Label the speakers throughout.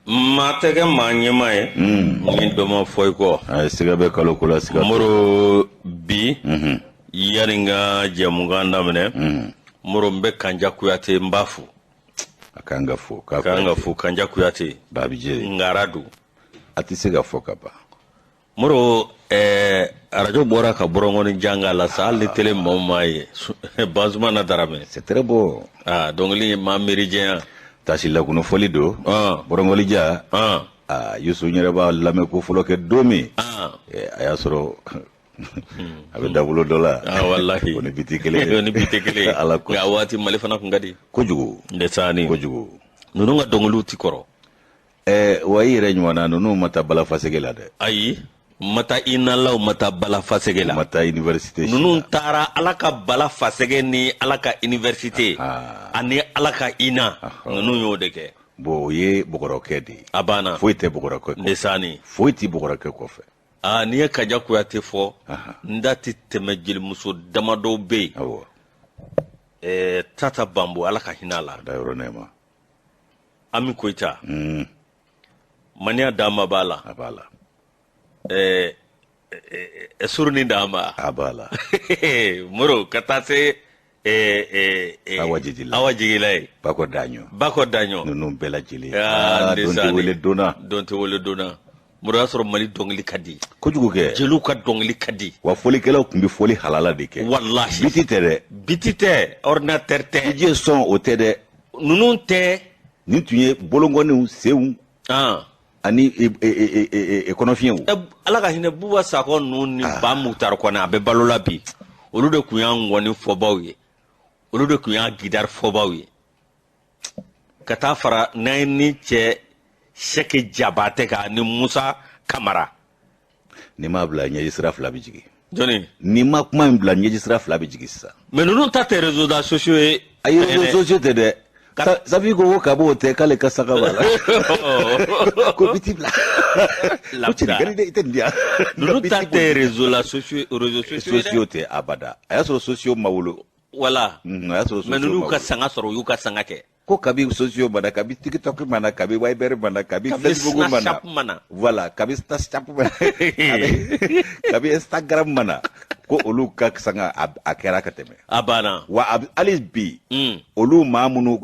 Speaker 1: matege manyemaye ni domo foyko
Speaker 2: siga be kalo kula siga
Speaker 1: moro bi yaringa jamuganda mene moro mbe kanja kuyate mbafu
Speaker 2: akanga fu
Speaker 1: kanja kuyate
Speaker 2: babije
Speaker 1: ngaradu
Speaker 2: ati siga foka ba
Speaker 1: moro radio bora ka borongoni janga la sali tele momaye bazuma na darame
Speaker 2: c'est très beau
Speaker 1: donc li ma méridien
Speaker 2: tasila kuno foli do borongoli ja yusu nyere ba lame ko folo ke domi aya soro abe dabulo dola
Speaker 1: wallahi
Speaker 2: oni bitikele
Speaker 1: ala ko ya wati malifana ko ngadi
Speaker 2: ko jugo
Speaker 1: ndesani
Speaker 2: ko jugo
Speaker 1: nunu nga donglu ti koro
Speaker 2: wayi reñwana nunu mata bala fasegela de
Speaker 1: ayi mata inalaw mata bala fasegela
Speaker 2: mata université
Speaker 1: nunu tara alaka bala fasege ni alaka université ani alaka ina nunu yodeke
Speaker 2: bo ye bogoroke di
Speaker 1: abana
Speaker 2: foite bogoroke
Speaker 1: ndesani
Speaker 2: foite bogoroke ko fe
Speaker 1: ni kaja ko yate fo ndati temejil muso damado be
Speaker 2: awo
Speaker 1: tata bambo alaka hinala
Speaker 2: da yoronema
Speaker 1: ami koita mania dama bala
Speaker 2: abala
Speaker 1: surni dama
Speaker 2: abala
Speaker 1: moro katase awajigila bako danyo
Speaker 2: nunu bela jili
Speaker 1: donte wole dona moro asoro mali dongli kadi
Speaker 2: ko jugu ke
Speaker 1: jelu ka dongli kadi
Speaker 2: wa foli kala kumbi foli halala de ke
Speaker 1: wallahi
Speaker 2: bitite
Speaker 1: ordinateur te
Speaker 2: je son o te de
Speaker 1: nunu te
Speaker 2: ni tunye bolongoni seun ani ekonofiyen
Speaker 1: ala ka hinɛ buba sako nuni ba mutar kɔnɔ a bɛ balola bi olu de kun y'an ŋɔni fɔbaw ye olu de kun y'a gidar fɔbaw ye ka taa fara n'an ni cɛ sɛki jabate ka ni musa kamara
Speaker 2: ni ma bila ɲɛji sira fila bɛ jigi
Speaker 1: jɔnni
Speaker 2: ni ma kuma in bila ɲɛji sira fila bɛ jigi sisan
Speaker 1: mais ninnu ta tɛ réseaux sociaux ye
Speaker 2: ayi réseaux sociaux tɛ dɛ safi ko ka bo te kale ka saka bala ko biti bla la gari de ite ndia
Speaker 1: nunu ta te réseaux
Speaker 2: sociaux te abada aya so sociaux mawulo
Speaker 1: wala
Speaker 2: aya so sociaux
Speaker 1: mais nunu ka sanga soro yu ka sanga ke
Speaker 2: ko kabi sociaux mana kabi TikTok mana kabi Viber mana kabi Facebook mana voilà kabi Snapchat mana kabi Instagram mana ko olu ka sanga akera ka teme
Speaker 1: abana
Speaker 2: wa alis bi olu mamunu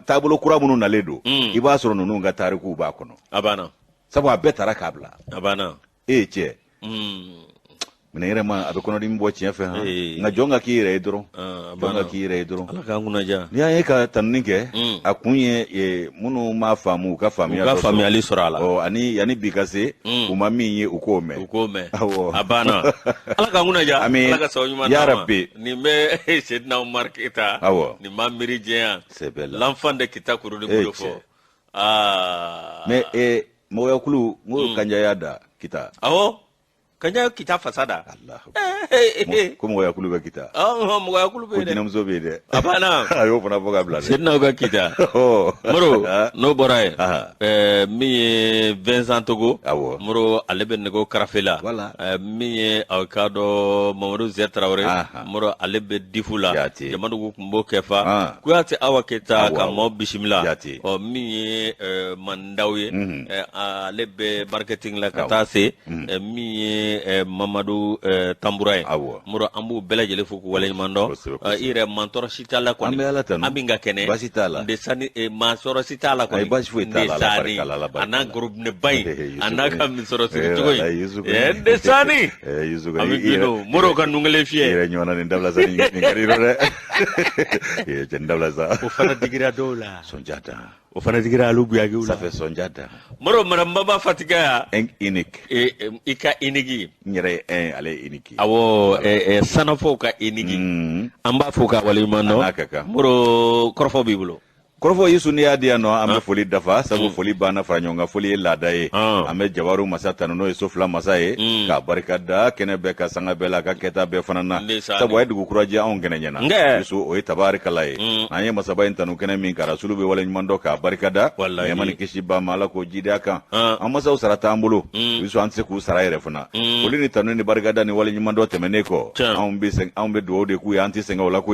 Speaker 2: tabulo kura munu naledo iba soro nunu nga tariku ba kono
Speaker 1: abana
Speaker 2: sabu abetara kabla
Speaker 1: abana
Speaker 2: che mina yere ma abe kono dimbo ci fa nga jonga ki re dron jonga ki re dron
Speaker 1: ala ka nguna ja
Speaker 2: ni ay ka tanninke akunye munu ma famu ka famia
Speaker 1: ali sorala
Speaker 2: ani yani bikase umami ye ukome
Speaker 1: abana ala ka nguna ja ala ka sawnyuma
Speaker 2: ya rabbi
Speaker 1: ni me sedna umar kita ni ma méridien l'enfant de kita kurudi mulofo
Speaker 2: mais moya kulu mo kanja yada kita
Speaker 1: kanya kita fasada
Speaker 2: Allah ko mo yakulu ba kita
Speaker 1: mo yakulu be
Speaker 2: de namzo be de
Speaker 1: abana
Speaker 2: ayo fana boga blade
Speaker 1: sedna ga kita moro no boray mi Vincent Togo moro alebe nego karafela mi awkado Mamadou Zetraoré moro alebe difula jamanu kumbo kefa kuyate awaketa ka mo bismillah mi mandawe alebe marketing la katase mi Mamadou Tambouray muro ambu bela jele fuku wala mando ire mantor sitala ko abinga kene de sani ma soro sitala ko de sani ana groupe ne bay ana kam soro sitiko de sani abino muro kan ngale fie
Speaker 2: ire nyona ni ndabla sani ni kariro re je ndabla sa
Speaker 1: o fana digira dola
Speaker 2: sonjata
Speaker 1: o fana digira alugu ya geula
Speaker 2: ça fait sonjata
Speaker 1: moro maramba fatiga
Speaker 2: unique
Speaker 1: ika inigi
Speaker 2: nyere ale iniki
Speaker 1: awo sanafo ka inigi amba foka wali mano moro korfo bibulo
Speaker 2: korofo yisu ni adia no ambe foli dafa sabu foli bana faranyonga foli ladaye ambe jawaru masata no isofla masaye ka barikada kene be ka sanga bela ka keta be fanana sabu ay dugu kuraje on gene nyana yisu o tabarikalaye anye masaba intanu kene min ka rasulu be wala nyimando ka barikada yamani kishi ba mala ko jida kan amasa usarata ambulo yisu anse ku saraire fana foli ni tanu ni barikada ni wala nyimando temene ko ambe do de ku ya anti senga wala ku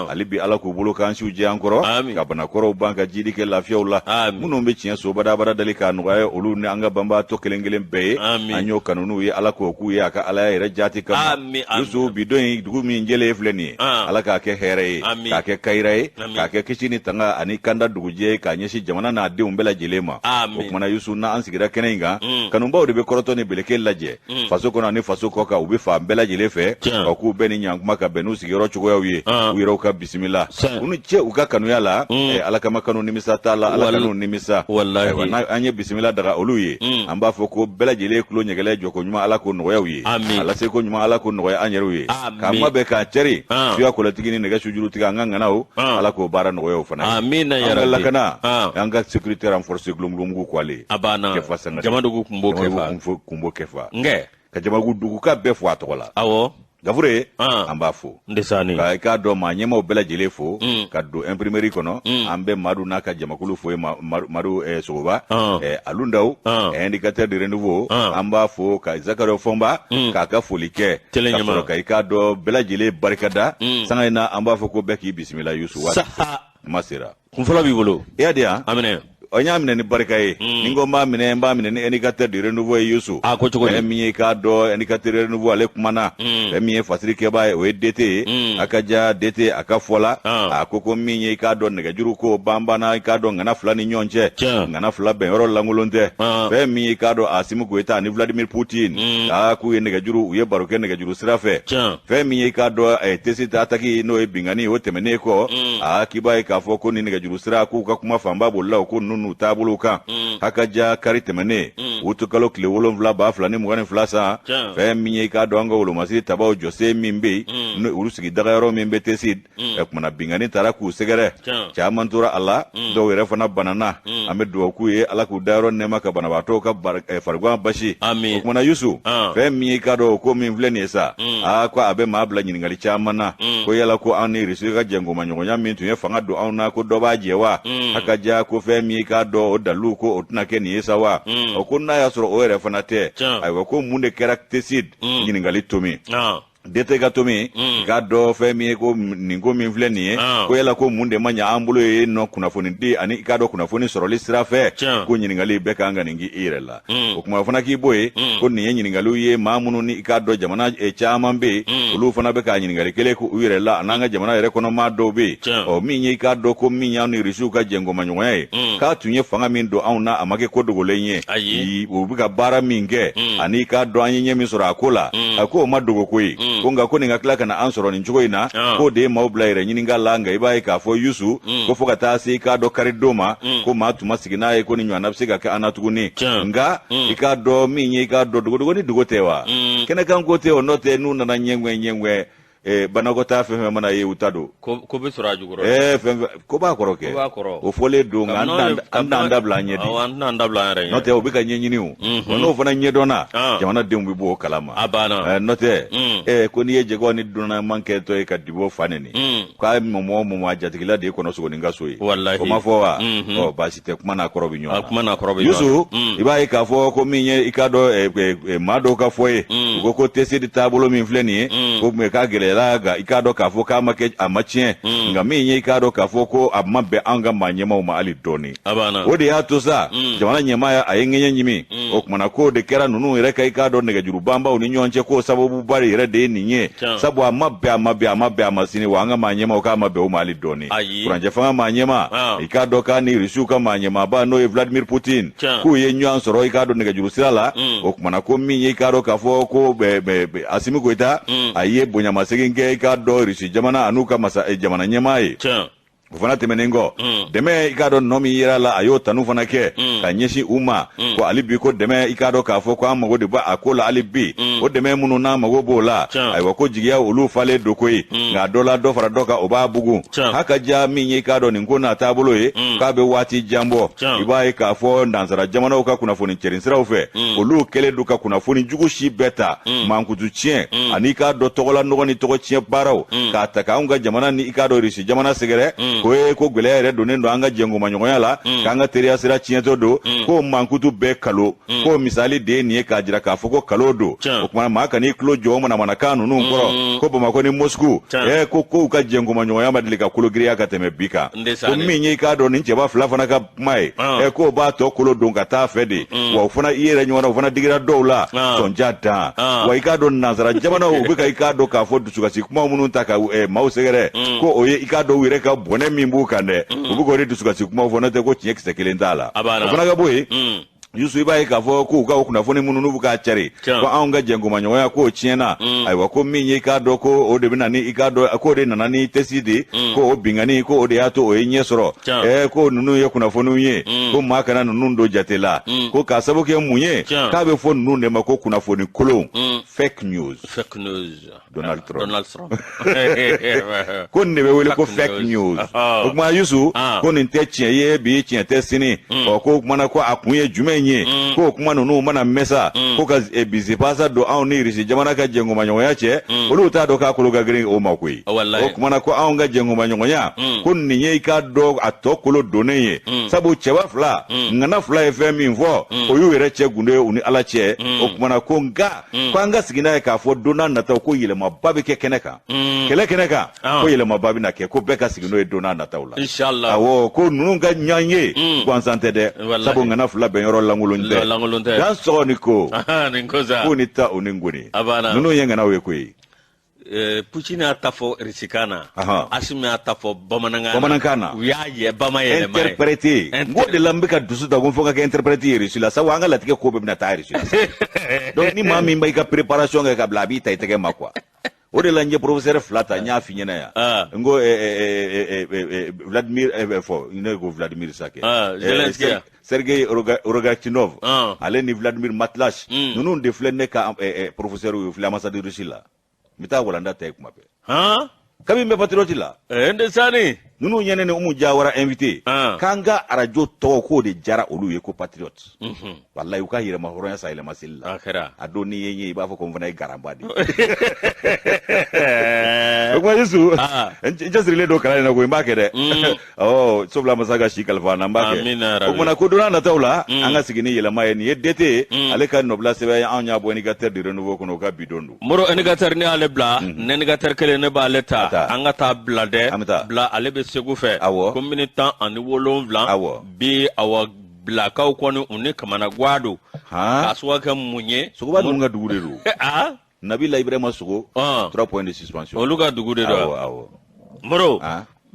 Speaker 2: alibi ala ku bulu kan shuje ankoro ka bana koro banka jidi ke lafiyaw la munun be tiɲɛ so badabada dali ka nɔgɔya olu ni an ka banbaatɔ kelen kelen bɛɛ ye an y'o kanunu ye ala k'o k'u ye a ka ala yɛrɛ jati kama Yusu bi don in dugu min jɛlen filɛ nin ye ala k'a kɛ hɛrɛ ye k'a kɛ kayira ye k'a kɛ kisi ni tanga ani kanda dugujɛ k'a ɲɛsin jamana n'a denw bɛɛ lajɛlen ma o kumana Yusu na an sigira kɛnɛ in kan kanubaw de bɛ kɔrɔtɔ ni beleke lajɛ faso kɔnɔ ani faso kɔ kan u bɛ fan bɛɛ lajɛlen fɛ ka k'u bɛɛ ni ɲankuma ka bɛn n'u sigiyɔrɔ cogoyaw ye u yɛrɛw ka bisimila u ni cɛ u ka kanuya la ala kama kanu nimisa t'a la ala kanu nimisa an ye bisimila daga olu ye an b'a fɔ ko bɛɛ lajɛlen kulo ɲɛgɛlɛ jɔ ko ɲuman ala ko nɔgɔyaw ye ala se ko ɲuman ala ko nɔgɔya an yɛrɛw ye k'an ma bɛn k'a cɛri suya kɔlɔtigi ni nɛgɛ sujuru tigɛ an ka ŋanaw ala k'o baara nɔgɔyaw fana ye an ka lakana an ka sécurité renforcée gulomugumugu ko ale kɛfa sanga
Speaker 1: jamadugu kun b'o
Speaker 2: kɛfa ka jamadugu ka bɛɛ fɔ a tɔgɔ la awɔ Gafure an b'a fo
Speaker 1: ndesani
Speaker 2: ka ka dɔ maa ɲɛmaw bɛɛ lajɛlen fo ka don imprimerie kɔnɔ an bɛ Madu n'a ka jamakulu fo ye Madu Sogoba Alundaw indicateur de renouveau an b'a fo ka Zakaro Fɔnba k'a ka foli kɛ ka sɔrɔ ka i ka dɔ bɛɛ lajɛlen barikada sanga in na an b'a fɔ ko bɛɛ k'i bisimila Yusu waati ma sera
Speaker 1: kunfɔlɔ b'i bolo
Speaker 2: i y'a di yan
Speaker 1: aminɛ
Speaker 2: o y'a minɛ ni barika ye ni ko n b'a minɛ ni indicateur de renouveau ye Yusu
Speaker 1: ko cogo di
Speaker 2: min ye k'a dɔn indicateur de renouveau ale kumana min ye fasirikɛba ye o ye DT ye a ka ja DT a ka fɔ la a ko min ye k'a dɔn nɛgɛjuru ko banbana i k'a dɔn ŋana fila ni ɲɔgɔn cɛ ŋana fila bɛn yɔrɔ lankolon tɛ fɛn min ye k'a dɔn Asimi Goyita ani Vladimir Poutine k'u ye nɛgɛjuru u ye baro kɛ nɛgɛjuru sira fɛ fɛn min ye k'a dɔn Tesi Ataki n'o ye bingani o tɛmɛnen kɔ k'i b'a ye k'a fɔ ko ni nɛgɛjuru sira k'u ka kuma fanba bolila o ko n'u taabolo kan hakaja kari tɛmɛnen u to kalo tile 7,2022 sa fɛn min ye k'a dɔn an ka wolomasi tabaw jɔsen min bɛ yen olu sigi dagayɔrɔ min bɛ Tesi kumana bingani taara k'u sɛgɛrɛ caman tora a la dɔw yɛrɛ fana banana an bɛ dugawu k'u ye ala k'u dayɔrɔ nɛɛma ka banabaatɔw ka farikɔn basi o kumana Yusu fɛn min ye k'a dɔn ko min filɛ nin ye sa ko a bɛ maa bila ɲininkali caman na ko yala ko an ni Rusi ka jɛngɔmaɲɔgɔnya min tun ye fanga don anw na ko dɔ b'a jɛ wa hakaja ko fɛn min ye k'a dɔn o dalu ko o tɛna kɛ nin ye sa wa o ko n'a y'a sɔrɔ o yɛrɛ fana tɛ ayiwa ko mun de kɛra Tesi ɲininkali tomi DT ka tomi k'a dɔn fɛn min ye ko nin ko min filɛ nin ye ko yala ko mun de ma ɲɛ an bolo ye nɔ kunnafoni di ani k'a dɔn kunnafoni sɔrɔli sira fɛ ko ɲininkali bɛɛ kan ka nin k'i yɛrɛ la o kuma fana k'i bɔ ye ko nin ye ɲininkaliw ye maa minnu ni k'a dɔn jamana caman bɛ yen olu fana bɛ ka ɲininkali kelen k'u yɛrɛ la an'an ka jamana yɛrɛ kɔnɔ maa dɔw bɛ yen min ye k'a dɔn ko min y'an ni Rusiw ka jɛngɔmaɲɔgɔnya ye k'a tun ye fanga min don anw na a ma kɛ ko dogolen ye u bɛ ka baara min kɛ ani k'a dɔn an ye ɲɛ min sɔrɔ a ko la a ko o ma dogo ko ye ko nka ko nin ka tila ka na an sɔrɔ nin cogo in na k'o de ye maaw bila yɛrɛ ɲininka la nka i b'a ye k'a fɔ Yusu ko fo ka taa se i k'a dɔn kari don ma ko maa tun ma sigi n'a ye ko nin ɲɔgɔnna bɛ se ka kɛ an na tuguni nka i k'a dɔn min ye i k'a dɔn dogo ni dogo tɛ wa kɛnɛkan ko tɛ o n'o tɛ n'u nana ɲɛŋɛ banakɔtaa fɛn fɛn mana ye u ta don
Speaker 1: ko bɛ sɔrɔ a jukɔrɔ
Speaker 2: fɛn ko b'a kɔrɔ kɛ o fɔlen don nka an t'an dabila an ɲɛ di
Speaker 1: an t'an dabila an yɛrɛ ɲɛ
Speaker 2: n'o tɛ o bɛ ka ɲɛɲini o n'o fana ɲɛdɔnna jamanadenw bɛ bɔ o kalama
Speaker 1: a banna
Speaker 2: n'o tɛ ko n'i ye jɛgɛw ni dunan kɛtɔ ye ka dibo fa neni k'a mɔmɔ a jatigila de ye kɔnɔ sogonin ka so ye o ma fɔ wa baasi tɛ kuma n'a kɔrɔ bɛ ɲɔgɔn na Yusu i b'a ye k'a fɔ ko min ye i k'a dɔn maa dɔw ka fɔ ye u ko Tesi taabolo min filɛ nin ye ko k'a gɛlɛya i k'a dɔn k'a fɔ k'a ma kɛ a ma tiɲɛ nka min ye i k'a dɔn k'a fɔ ko a ma bɛn an ka maa ɲɛmaw ma hali dɔɔni o de y'a to sa jamana ɲɛmaaya a ye ŋɛɲɛ ɲimi o kumana k'o de kɛra ninnu yɛrɛ ka i k'a dɔn nɛgɛjuru banbaw ni ɲɔgɔn cɛ k'o sababuba de yɛrɛ de ye nin ye sabu a ma bɛn a ma sini wa an ka maa ɲɛmaw k'a ma bɛn o ma hali dɔɔni furancɛ fanga maa ɲɛma i k'a dɔn k'a ni Rusiw ka maa ɲɛmaaba n'o ye Vladimir Poutine k'u ye ɲɔgɔn sɔrɔ i k'a dɔn nɛgɛjuru sira la o kumana ko min ye i k'a dɔn k'a fɔ ko Asimi Goyita a ye bonyamasegin kɛ i k'a dɔn Rusi jamana an'u ka jamana ɲɛmaa ye o fana tɛmɛnen kɔ dɛmɛ i k'a dɔn nɔ min yera la a y'o tanu fana kɛ ka ɲɛsin u ma ko hali bi ko dɛmɛ i k'a dɔn k'a fɔ ko an mago de b'a ko la hali bi o dɛmɛ minnu n'an mago b'o la ayiwa ko jigiya olu falen don ko ye nka dɔ la dɔ fara dɔ kan o b'a bugun hakaja min ye i k'a dɔn nin ko n'a taabolo ye k'a bɛ waati jan bɔ i b'a ye k'a fɔ nansara jamanaw ka kunnafoni cɛrin siraw fɛ olu kɛlen don ka kunnafoni jugu si bɛɛ ta mankutu tiɲɛ ani i k'a dɔn tɔgɔla nɔgɔ ni tɔgɔ tiɲɛ baaraw k'a ta k'anw ka jamana ni i k'a dɔn Rusi jamana sɛgɛrɛ ko gwele yɛrɛ donnen don an ka jɛngoma ɲɔgɔnya la k'an ka teriya sira tiɲɛtɔ don ko mankutu bɛɛ kalo ko misali de ye nin ye k'a jira k'a fɔ ko kalo don o kumana maa kan'i tulo jɔ manamanakan ninnu kɔrɔ ko Bamako ni Moscou ko kow ka jɛngoma ɲɔgɔnya ma deli ka kologiriya ka tɛmɛ bi kan ko min ye i k'a dɔn nin cɛba fila fana ka kuma ye k'o b'a tɔ kolo don ka taa fɛ de wa o fana i yɛrɛ ɲɔgɔnna o fana digira dɔw la sɔnja dan wa i k'a dɔn nansara jamanaw u bɛ ka i k'a dɔn k'a fɔ dusukasi kuma minnu ta ka maaw sɛgɛrɛ ko o ye i k'a dɔn u yɛrɛ ka bɔnɛ min b'u kan dɛ u bɛ k'o de dusukasi kumaw fɔ n'o tɛ ko tiɲɛ kisɛ kelen t'a la o fana ka bɔ yen Yusu i b'a ye k'a fɔ k'u ka kunnafoni minnu n'u bɛ k'a cari ko anw ka jɛngoma ɲɔgɔnya k'o tiɲɛna ayiwa ko min ye i k'a dɔn ko o de bɛ na ni i k'a dɔn k'o de nana ni tɛsi de ko o bingani ko o de y'a to o ye ɲɛ sɔrɔ ko ninnu ye kunnafoniw ye ko maa kana ninnu don jate la ko k'a sababu kɛ mun ye k'a bɛ fɔ ninnu de ma ko kunnafoni kolon fake news Donald Trump ko nin de bɛ wele ko fake news o kuma Yusu ko nin tɛ tiɲɛ ye bi tiɲɛ tɛ sini ko kumana ko a kun ye jumɛn ko kuma ninnu mana mɛsa ko ka bisipasa don anw ni Irisi jamana ka jɛngoma ɲɔgɔnya cɛ olu t'a dɔn k'a kolo ka girin o ma koyi o kumana ko anw ka jɛngoma ɲɔgɔnya ko nin ye i k'a dɔn a tɔ kolo donnen ye sabu cɛba fila ŋana fila ye fɛn min fɔ o y'u yɛrɛ cɛ gunde u ni Ala cɛ o kumana ko nka ko an ka sigi n'a ye k'a fɔ don n'a nataw ko yɛlɛmaba bɛ kɛ kɛnɛ kan kɛlɛ kɛnɛ kan ko yɛlɛmaba bɛ na kɛ ko bɛɛ ka sigi n'o ye don n'a nataw la awɔ ko ninnu ka ɲɔgɔn ye gansan tɛ dɛ sabu ŋana fila bɛn yɔrɔ langolon tɛ dan sɔgɔ ni ko ko ni ta o ni ngoni ninnu ye ŋanaw ye koyi
Speaker 1: Putin y'a ta fɔ Irisikan na Asimi y'a ta fɔ bamanankan na u y'a ye bamayɛlɛma
Speaker 2: interprété n ko de la n bɛ ka dusu ta ko n fɔ ka kɛ interprété ye Irisi la sabu an ka latigɛ ko bɛɛ bɛna taa Irisi la donc ni maa min b'i ka préparation kɛ ka bila a b'i ta i tɛgɛ ma quoi o de la n ye professeur fila ta n y'a f'i ɲɛna yan n ko Vladimir fɔ ne ko Vladimir Sake Sergei Rogatinov ale ni Vladimir Matlash ninnu de filɛ ne ka professeur ye filɛ ambassade Russie la n bɛ taa walanda ta ye kuma bɛɛ kabi n bɛ patriote la
Speaker 1: ndesani
Speaker 2: ninnu ɲɛ ne ni Umu Jawara invité k'an ka radio tɔgɔ k'o de jara olu ye ko patriote wallahi u ka yɛlɛma hɔrɔnya sa yɛlɛma seli la a don ni ye n ye i b'a fɔ ko n fana ye garaba de o kuma Yusu n cɛsirilen don kalan in na ko n b'a kɛ dɛ sabula masa ka si kalifa na n b'a kɛ o kumana ko don n'a nataw la an ka sigi ni yɛlɛma ye nin ye DT ale ka nɔbila sɛbɛn anw y'a bɔ indicateur de renouveau kɔnɔ o ka bidon don
Speaker 1: Moro indicateur ni ale bila indicateur kelen ne b'ale ta an ka taa bila dɛ bila ale bɛ Segu fɛ ko miniti 17 bi awa bilakaw kɔni u ni Kamana Guwa don k'a sababu kɛ mun ye
Speaker 2: Sogoba ninnu ka dugu de don Nabila Ibrahima Sogo 3 points de suspension
Speaker 1: olu ka dugu de don Moro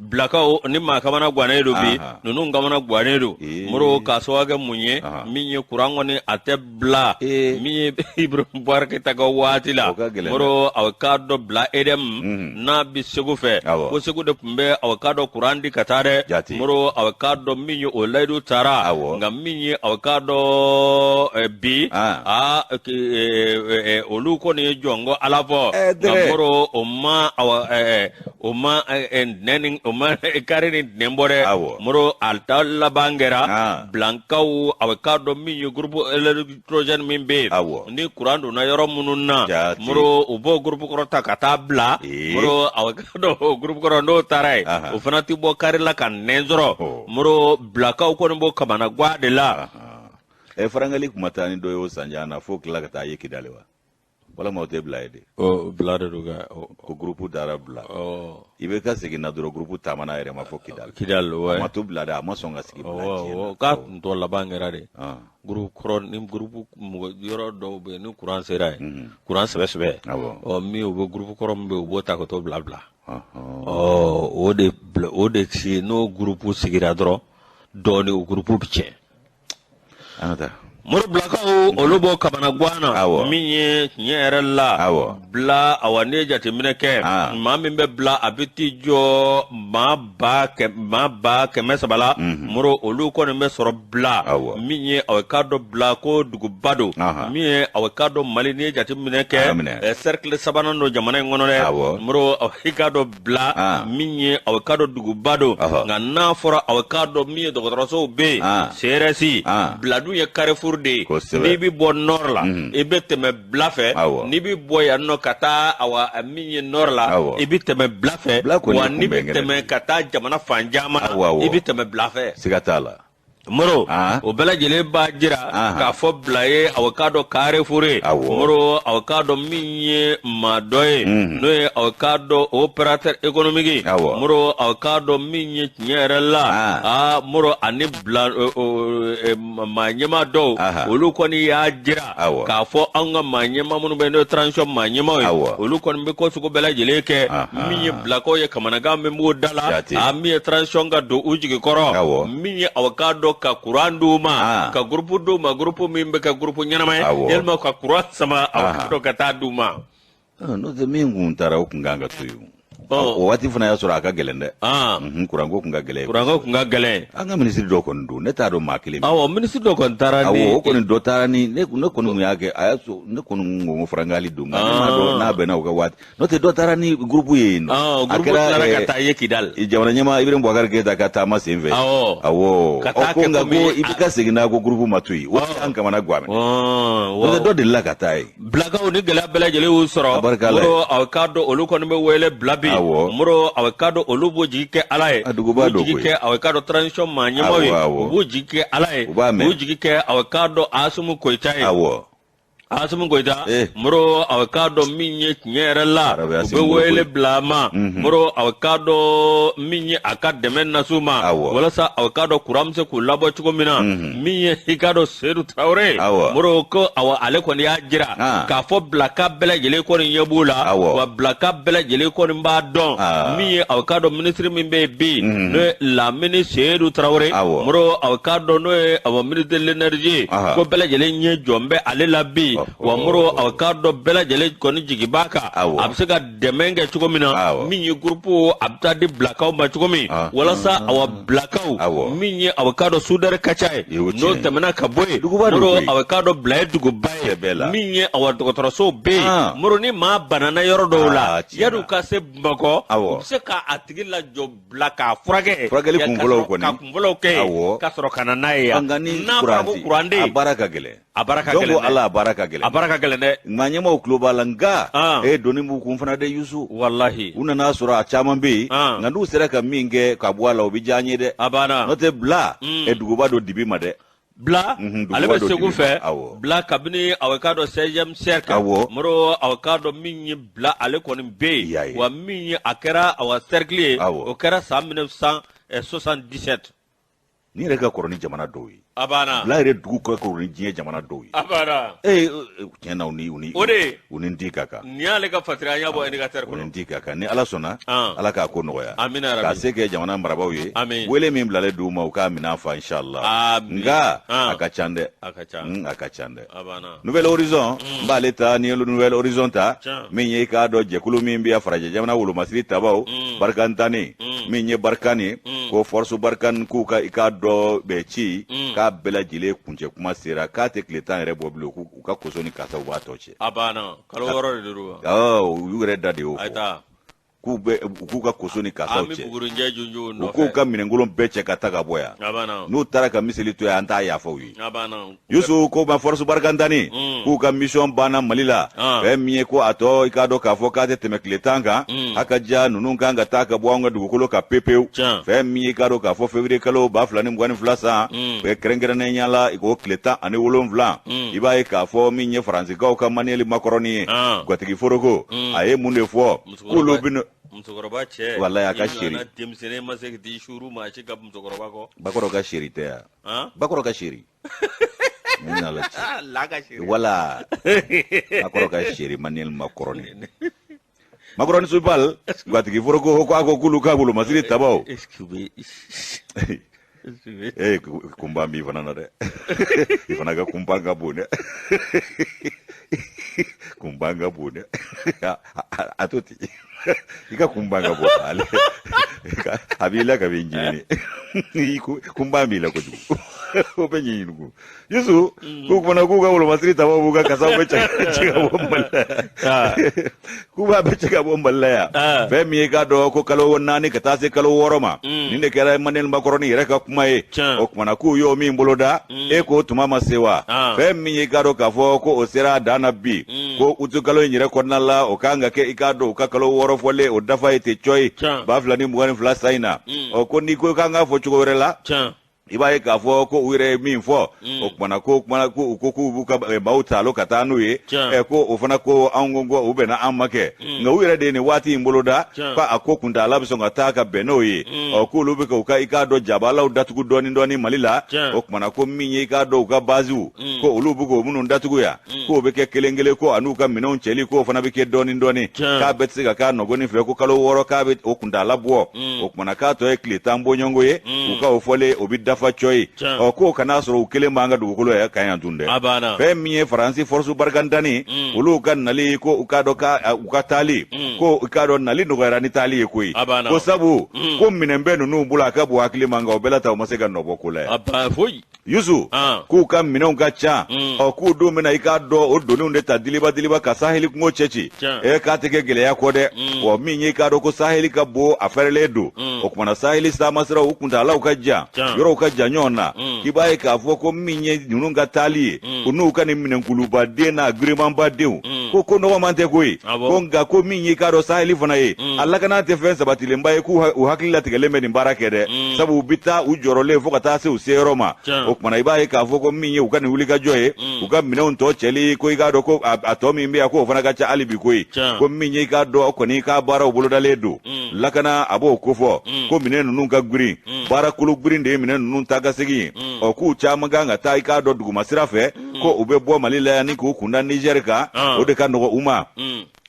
Speaker 1: bilakaw ni maa Kamana Guwanen don bi ninnu Kamana Guwanen don Moro k'a sababu kɛ mun ye min ye kuran kɔni a tɛ bila min ye Ibrahima Boubacar Keita ka waati la Moro a k'a dɔ bila EDM n'a bi Segu fɛ ko Segu de tun bɛ a k'a dɔ kuran di ka taa dɛ Moro a k'a dɔ min ye o layidu taara nka min ye a k'a dɔ bi olu kɔni ye jɔn ko Ala fɔ nka Moro o ma nɛni o ma kari ni nɛnbɔ dɛ Moro a ta laban kɛra Blankaw a k'a dɔn min ye groupe électrogène min bɛ yen ni kuran donna yɔrɔ minnu na Moro u b'o groupe kɔrɔ ta ka taa bila Moro a k'a dɔn o groupe kɔrɔ n'o taara ye o fana tɛ bɔ kari la ka nɛn sɔrɔ Moro Bilakaw kɔni b'o Kamana Guwa de la
Speaker 2: Farankɛli kuma taa ni dɔ ye o sanjan na fo tila ka taa ye Kidali wa walama o tɛ bila ye de
Speaker 1: bila de don
Speaker 2: ko groupe taara bila i bɛ ka segin na dɔrɔn groupe taamana yɛrɛ ma fɔ Kidali a ma to bila dɛ a ma sɔn ka sigi bila
Speaker 1: k'a tun tɔ laban kɛra de groupe kɔrɔ ni groupe yɔrɔ dɔw bɛ yen ni kuran sera yen kuran sɛbɛ min u bɛ groupe kɔrɔ min bɛ yen u b'o ta ka t'o bila o de si n'o groupe sigira dɔrɔn dɔɔnin o groupe bɛ tiɲɛ Moro Bilakaw olu b'o Kamana Guwa na min ye tiɲɛ yɛrɛ la bila awa ne jateminɛ kɛ maa min bɛ bila a bɛ t'i jɔ maa ba kɛmɛ saba la Moro olu kɔni bɛ sɔrɔ bila min ye aw k'a dɔn bila ko duguba don min ye aw k'a dɔn Mali n'i ye jateminɛ kɛ cercle sabanan don jamana in kɔnɔ dɛ Moro aw k'a dɔn bila min ye aw k'a dɔn duguba don nka n'a fɔra aw k'a dɔn min ye dɔgɔtɔrɔsow bɛ yen CRS bila dun ye Carrefour de n'i bi bɔ nord la i bɛ tɛmɛ bila fɛ n'i bi bɔ yan nɔ ka taa min ye nord la i bi tɛmɛ bila fɛ wa n'i bi tɛmɛ ka taa jamana fan caman i bi tɛmɛ bila fɛ
Speaker 2: siga t'a la
Speaker 1: Moro o bɛɛ lajɛlen b'a jira k'a fɔ bila ye aw k'a dɔn Carrefour Moro aw k'a dɔn min ye maa dɔ ye n'o ye aw k'a dɔn opérateur économique Moro aw k'a dɔn min ye tiɲɛ yɛrɛ la Moro ani bila maa ɲɛma dɔw olu kɔni y'a jira k'a fɔ an ka maa ɲɛma minnu bɛ n'o transition maa ɲɛmaw ye olu kɔni bɛ ko sugu bɛɛ lajɛlen kɛ min ye bilakaw ye kamanagan bɛ mugu da la min ye transition ka don u jigi kɔrɔ min ye aw k'a dɔn ka kuran d'u ma ka groupe d'u ma groupe min bɛ kɛ groupe ɲɛnama ye yalima ka kuran sama aw k'a dɔn ka taa d'u ma
Speaker 2: n'o tɛ min kun taara o kun kan ka to yen o waati fana y'a sɔrɔ a ka gɛlɛn dɛ kuranko kun ka gɛlɛn
Speaker 1: kuranko kun ka gɛlɛn an
Speaker 2: ka minisiri dɔ kɔni don ne t'a dɔn maa kelen
Speaker 1: minisiri dɔ kɔni taara ni
Speaker 2: o kɔni dɔ taara ni ne kɔni kun y'a kɛ a y'a sɔrɔ ne kɔni ko farangali don nka ne m'a dɔn n'a bɛnna o ka waati n'o tɛ dɔ taara ni groupe ye yen nɔ
Speaker 1: a kɛra ka taa ye Kidal
Speaker 2: jamana ɲɛma Ibrahim Boubacar Keita ka taama sen fɛ awɔ ko nka ko i bɛ ka segin n'a ko groupe ma to yen o tɛ an kamana guwa minɛ n'o tɛ dɔ delila ka taa ye
Speaker 1: bilakaw ni gɛlɛya bɛɛ lajɛlen y'u sɔrɔ Moro aw k'a dɔn olu kɔni bɛ wele bila bi Moro aw k'a dɔn olu b'u jigi kɛ Ala ye u b'u jigi kɛ aw k'a dɔn transition maa ɲɛmaw ye u b'u jigi kɛ Ala ye u b'u jigi kɛ aw k'a dɔn Assimi Goïta ye Assimi Goïta Moro aw k'a dɔn min ye tiɲɛ yɛrɛ la u bɛ wele bila ma Moro aw k'a dɔn min ye a ka dɛmɛ nasu ma walasa aw k'a dɔn kuran bɛ se k'u labɔ cogo min na min ye i k'a dɔn Seydou Traoré Moro ko ale kɔni y'a jira k'a fɔ bilaka bɛɛ lajɛlen kɔni ɲɛ b'u la wa bilaka bɛɛ lajɛlen kɔni b'a dɔn min ye aw k'a dɔn minisiri min bɛ yen bi n'o ye Lamini Seydou Traoré Moro aw k'a dɔn n'o ye ministre de l'énergie ko bɛɛ lajɛlen ɲɛ jɔn bɛ ale la bi wa Moro aw k'a dɔn bɛɛ lajɛlen kɔni jigi b'a kan a bɛ se ka dɛmɛ kɛ cogo min na min ye groupe a bɛ taa di bilakaw ma cogo min walasa aw bilakaw min ye aw k'a dɔn soudeur ka ca ye n'o tɛmɛna ka bɔ yen Moro aw k'a dɔn bila ye duguba ye min ye aw dɔgɔtɔrɔsow bɛ yen Moro ni maa banana yɔrɔ dɔw la yan'u ka se Bamakɔ u bɛ se k'a tigi lajɔ bila k'a furakɛli kunfɔlɔw kɛ ka sɔrɔ ka na n'a ye yan n'a fɔra ko kuran de
Speaker 2: a baara ka gɛlɛn
Speaker 1: a baara ka gɛlɛn
Speaker 2: Ala a baara ka gɛlɛn
Speaker 1: a baara ka gɛlɛn dɛ
Speaker 2: maa ɲɛmaw tulo b'a la nka doni b'u kun fana dɛ Yusu
Speaker 1: walahi
Speaker 2: u nana sɔrɔ a caman bɛ yen nka n'u sera ka min kɛ ka bɔ a la o bɛ diya an ye dɛ
Speaker 1: a banna
Speaker 2: n'o tɛ bila duguba dɔ dibi ma dɛ
Speaker 1: bila ale bɛ Segu fɛ bila kabini aw k'a dɔn 16e siècle Moro aw k'a dɔn min ye bila ale kɔni bɛ yen wa min ye a kɛra cercle ye o kɛra san 1977
Speaker 2: ni yɛrɛ ka kɔrɔ ni jamana dɔw ye
Speaker 1: a banna
Speaker 2: bila yɛrɛ dugu ka kɔrɔ ni diɲɛ jamana dɔw ye
Speaker 1: a banna
Speaker 2: tiɲɛ na u ni di ka kan
Speaker 1: ni y'ale ka fatira an y'a bɔ indicateur kɔnɔ
Speaker 2: u ni di ka kan ni Ala sɔnna Ala k'a ko nɔgɔya
Speaker 1: amina
Speaker 2: k'a se kɛ jamana marabaaw ye wele min bilalen d'u ma u k'a minɛ fa inshallah nka a ka can dɛ a ka can dɛ
Speaker 1: a banna
Speaker 2: Nouvelle Horizon n b'ale ta ni ye Nouvelle Horizon ta min ye k'a dɔn jɛkulu min bɛ farajɛ jamana wolomasiri tabaw Barkantani min ye Barkani ko force Barkani k'u ka i k'a dɔn bɛ ci k'a bɛɛ lajɛlen kuncɛ kuma sera k'a tɛ tile 10 yɛrɛ bɔ bilen u ka koso ni kasa u b'a tɔ cɛ
Speaker 1: a banna kalo 6 de don wa
Speaker 2: u y'u yɛrɛ da de y'o fɔ k'u ka koso ni kasaw cɛ u k'u ka minɛnkolon bɛɛ cɛ ka taa ka bɔ yan n'u taara ka miseli to yan an t'a yafa u ye Yusu ko ma force Barkantani k'u ka mission banna Mali la fɛn min ye ko a tɔ i k'a dɔn k'a fɔ k'a tɛ tɛmɛ tile 10 kan a ka diya ninnu kan ka taa ka bɔ an ka dugukolo ka pepewu fɛn min ye i k'a dɔn k'a fɔ février kalo 2022 san kɛrɛnkɛrɛnnenya la o tile 17 i b'a ye k'a fɔ min ye faransikaw ka manuel makɔrɔni ye gatigi foroko a ye mun de fɔ k'olu bɛ
Speaker 1: musokɔrɔba cɛ
Speaker 2: wallahi a ka seri
Speaker 1: denmisɛnnin ma se k'i shuru maa si ka musokɔrɔba kɔ
Speaker 2: Bakɔrɔ ka seri tɛ yan Bakɔrɔ ka seri
Speaker 1: la ka seri
Speaker 2: wala Bakɔrɔ ka seri manuel makɔrɔni makɔrɔni supal gatigi foroko ko a ko k'olu ka wolomasiri tabaw kunba b'i fana na dɛ i fana ka kunba ka bon dɛ kunba ka bon dɛ a to ten i ka kunba ka bon ale a b'i la ka b'i ɲini kunba b'i la kojugu o be nyinugo yusu ku kuma ku ga wolo masri tawa buga kasa be chega bomballa ku ba be chega bomballa ya fe mi ga do ko kalo wonnani ka tase kalo woroma ninde kera manel makoroni reka kuma e o kuma na ku yo mi mboloda e ko tuma masewa fe mi ga do ka fo ko osera dana bi ko utu kalo nyire konnalla o kanga ke ikado ka kalo woro fole o dafa ite choi ba flani mugani fla saina o ko ni ko kanga fo chugorela ibaye ka fo ko wire min fo o kuma ko buka bauta lo katanu ye ko o fana ko angongo ube na amake nga wire de ni wati mboloda pa akokunda labso ngata ka benoye o ko lube ko ka ikado jabala udatugu doni malila o kuma ko minye ikado ka bazu ko ulubu ko munun datugu ya ko be ke kelengele ko anuka minon cheli ko fana be ke doni ka betsiga ka no goni fe ko kalo woro ka be o kunda labwo o kuma ka to e klitambo nyongo ye ko ka ofole obida fachoy o ko kana soro ukele manga dugulo ya kayan tunde fe miye faransi force bargandani ulu kan nali ko ukado ka ukatali ko ukado nali no gara ni tali ekoi ko sabu ko minembe no bula ka bu akile manga obelata o masega no bokule yusu ku kam minon ka cha o ku do mena ikado o do nunde ta diliba ka saheli ngo chechi e ka teke gele ya kode o minye ikado ko saheli ka bo aferele do o kuma na saheli sa masra ukunda la ukaja yoro ukaja nyona kibaye ka fo ko minye nunga tali unu ka ni minen kuluba de na agreement ba de ko no mante koi ko nga ko minye ikado saheli fana ye alla kana te fen sabatile mbaye ku hakilla tegele meni barakede sabu bita u jorole fo ka ta se u seroma o kuma na ibaye ka fo ko minye ukani ulika joye uka minon to cheli ko ikado ko atomi mbe ko fana ka cha alibi koi ko minye ikado ko ni ka bara buluda ledo lakana abo ko fo ko minen nunga guri bara kulu guri de minen nun taga segi o ku cha maganga ta ikado dugu masirafe ko ube bo malila ni ku kunda Niger ka o de ka no uma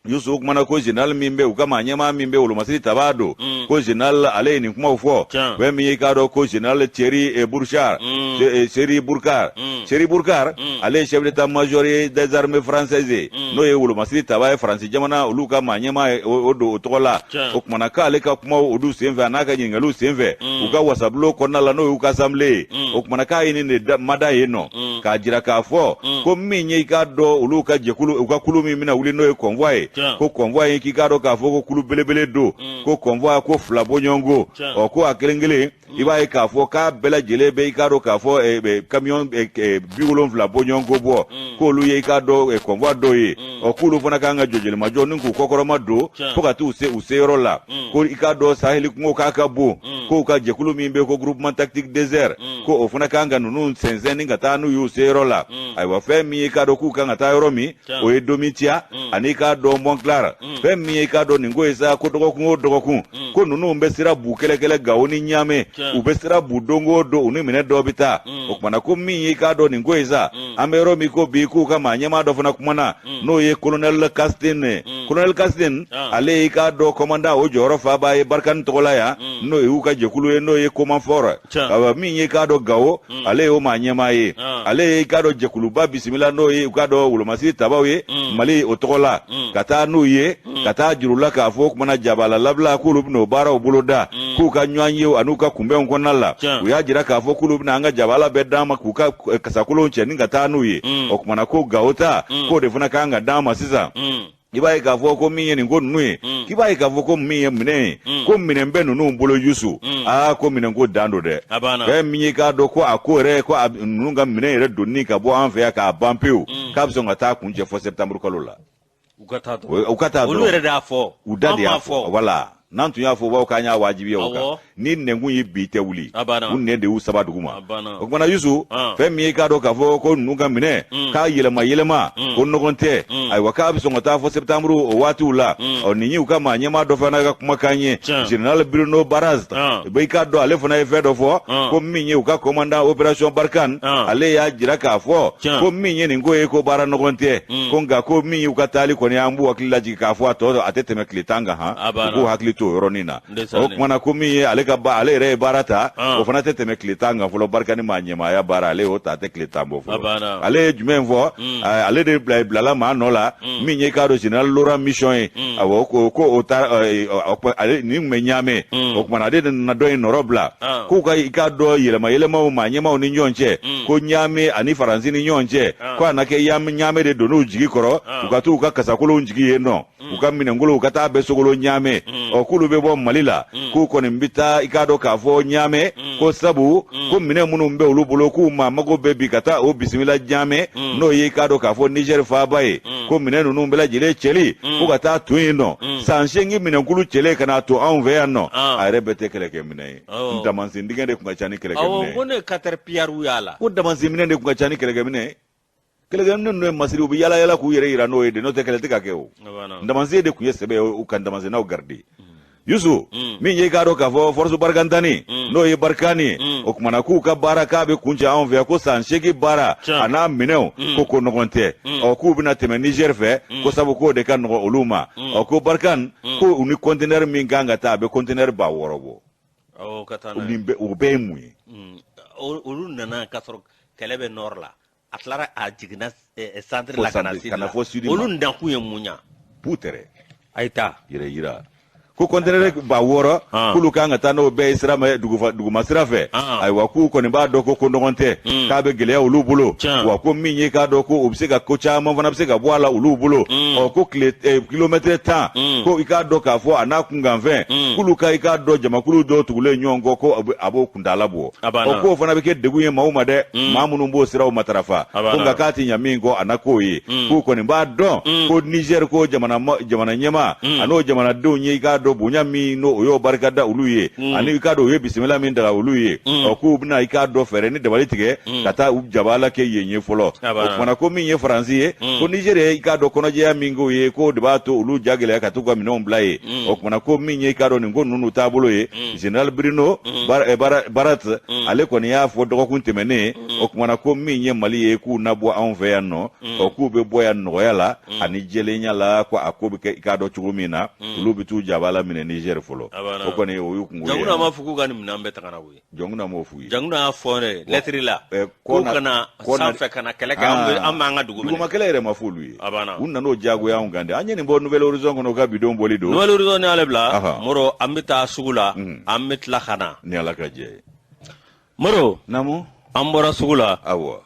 Speaker 2: yusu kumana ko general mimbe ukama nyama mimbe ulumasiri tabado ko general ale ni kuma ufo we mi ikado ko general Thierry Burchard Thierry Burkar ale chef d'état major des armées françaises no ye ulumasiri tabaye France jamana uluka manyama odo tola kumana ka ale ka kuma odu semve anaka nyingalu semve uka wasablo konna la no uka samle kumana ka ini ne mada yeno ka jira ka fo ko minye ikado uluka jekulu uka kulumi mina uli no convoy ko convoy ki kado ka fo kulu belebele do ko convoy ko flabo nyongo o ko akelengele iba ka fo ka bela jele be kado ka fo camion biwolon flabo nyongo bo ko lu ye kado convoy do ye o kulu fona ka nga jojele majo nku kokoro mado fo ka tu use rola ko ikado saheli ko ka bo ko ka jekulu mimbe ko groupement tactique désert ko ofuna ka nga nunu senzen nga tanu use rola ay wa fe mi kado ku ka nga ta yoromi o edomitia anika do Monclar fe mi ikado ningo esa ko dogo ko nunu mbesira bukelekele gaoni nyame ubesira budongo do unu mine do bita okmana ko mi ikado ningo esa amero mi ko biku kama nyama do funa kumana no ye colonel Castin ale ikado komanda o joro fa baye barkan tola ya no e uka jekulu no ye komanfora aba mi ikado gawo ale o manyama ye ale ikado jekulu ba bismillah no ye ikado ulumasi tabawe mali otola kata no ye kata jurula ka fo kuma na jabala labla kulub no bara obuloda ku ka nyanye anuka kumbe onkonala uya jira ka fo kulub na anga jabala bedama ku ka kasakulo ncheni kata no ye okuma na ko gaota ko defuna ka anga dama sisa ibaye ka fo ko miye ni ngonu kibaye ka fo ko miye mine ko mine mbenu no mbolo yusu ko mine ngo dando de be miye ka do ko akore ko nunga mine re donni ka bo anfe ya ka bampeu ka bso ngata kunje fo septembre kolola ukata do
Speaker 3: ulu re da fo
Speaker 2: udade afo wala nantu ya fo ba ka nya wajibi yoka ni nengu yi bite wuli unne de usaba duguma okmana yusu fe mi ka do ka fo ko nunga mine ka yelema ko nogonte ay waka biso ngata fo septembre o watu la o ninyi ukama nyema do fana ka kuma kanye general Bruno Baraz be ka do ale fona fe do fo ko minyi uka commandant operation Barkan ale ya jira ka fo ko minyi ni ngoye ko bara nogonte ko nga ko minyi uka tali ko ni ambu wakila ji ka fo to atete me klitanga ko hakli to ronina okmana ko minyi ale ka ba ale yɛrɛ ye baara ta o fana tɛ tɛmɛ tile 10 kan fɔlɔ Barkani ma ɲɛmaaya baara ale y'o ta a tɛ tile 10 bɔ fɔlɔ ale ye jumɛn fɔ ale de bilala maa nɔ la min ye k'a dɔn général Laurent Mission ye awɔ ko o ta ale nin bɛ ɲaamɛ o kumana ale de nana dɔ in nɔrɔ bila k'u ka i k'a dɔn yɛlɛmayɛlɛmaw maa ɲɛmaw ni ɲɔgɔn cɛ ko ɲaamɛ ani Faransi ni ɲɔgɔn cɛ ko a na kɛ ɲaamɛ de donn'u jigi kɔrɔ u ka t'u ka kasakolonw jigi yen nɔ u ka minɛnkolow ka taa bɛɛ sogolo ɲaamɛ k'olu bɛ bɔ Mali la k'u kɔni bɛ taa i k'a dɔn k'a fɔ ɲaamɛ ko sabu ko minɛn minnu bɛ olu bolo k'u maa mago bɛ bi ka taa o bisimila ɲaamɛ n'o ye i k'a dɔn k'a fɔ Niger faaba ye ko minɛn ninnu bɛɛ lajɛlen cɛli ko ka taa to yen nɔ san 8 minɛnkulu cɛlen ka na to anw fɛ yan nɔ a yɛrɛ bɛɛ tɛ kɛlɛkɛminɛ ye damansen dingɛ de tun ka ca ni kɛlɛkɛminɛ ye
Speaker 1: ko ne caterpillar y'a la
Speaker 2: ko damansen minɛ de tun ka ca ni kɛlɛkɛminɛ ye kɛlɛkɛminɛ ninnu ye masiri u bɛ yala yala k'u yɛrɛ yira n'o ye de n'o tɛ kɛlɛ tɛ ka kɛ o damansen de tun ye sɛbɛ ye u ka damansennaw garder Yusu min ye k'a dɔn k'a fɔ force Barkantani n'o ye Barkani o kumana k'u ka baara k'a bɛ kuncɛ anw fɛ ko san 8 baara a n'a minɛnw ko nɔgɔn tɛ k'u bɛna tɛmɛ Niger fɛ ko sabu k'o de ka nɔgɔ olu ma ko Barkani ko u ni conteneur min kan ka taa a bɛ conteneur 600 bɔ o bɛɛ ye mun ye
Speaker 1: olu nana ka sɔrɔ kɛlɛ bɛ nord la a tilara a jiginna centre la ka na fɔ sud olu dankun ye mun ya
Speaker 2: putere
Speaker 1: ayita
Speaker 2: yɛrɛ yira ko conteneur 600 k'olu kan ka taa n'o bɛɛ ye sira ma duguma sira fɛ ayiwa k'u kɔni b'a dɔn ko nɔgɔn tɛ k'a bɛ gɛlɛya olu bolo wa ko min ye k'a dɔn ko u bɛ se ka ko caman fana bɛ se ka bɔ a la olu bolo ko kilomètre 10 ko i k'a dɔn k'a fɔ a n'a kunkanfɛn k'olu ka i k'a dɔn jamakulu dɔw tugulen ɲɔgɔn kɔ ko a b'o kuntala bɔ k'o fana bɛ kɛ degun ye maaw ma dɛ maa minnu b'o siraw matarafa ko nka k'a tɛ ɲɛ min kɔ a na k'o ye k'u kɔni b'a dɔn ko Niger ko jamana ɲɛmaa a n'o jamanadenw ye i k'a dɔn bonya min n'o o y'o barikada olu ye ani i k'a dɔn o ye bisimila min daga olu ye k'u bɛna i k'a dɔn fɛɛrɛ ni dabali tigɛ ka taa u jabala kɛ yen ye fɔlɔ o kumana ko min ye Faransi ye ko Niger ye i k'a dɔn kɔnɔjɛya min k'o ye k'o de b'a to olu ja gɛlɛya ka t'u ka minɛnw bila ye o kumana ko min ye i k'a dɔn nin ko ninnu taabolo ye Général Bruno Barat ale kɔni y'a fɔ dɔgɔkun tɛmɛnen o kumana ko min ye Mali ye k'u nabɔ anw fɛ yan nɔ k'u bɛ bɔ yan nɔgɔya la ani jɛlenya la ko a ko bɛ kɛ i k'a dɔn cogo min na olu bɛ t'u jabala minɛ Niger fɔlɔ o kɔni o y'u kungo ye
Speaker 1: janguna ma fuku ka ni minɛn bɛɛ tagana koyi
Speaker 2: janguna m'o f'u ye
Speaker 1: janguna y'a fɔ ne lettre la ko kana sanfɛ kana kɛlɛ kɛ an b'an ka dugu minɛ
Speaker 2: duguma kɛlɛ yɛrɛ ma f'olu ye u nan'o diyagoya anw kan dɛ an ye nin bɔ Nouvelle Horizon kɔnɔ u ka bidon bɔli don
Speaker 1: Nouvelle Horizon ni ale bila Moro an bɛ taa sugu la an bɛ tila ka na
Speaker 2: ni Ala ka jɛ ye
Speaker 1: Moro
Speaker 2: namu
Speaker 1: an bɔra sugu la
Speaker 2: awɔ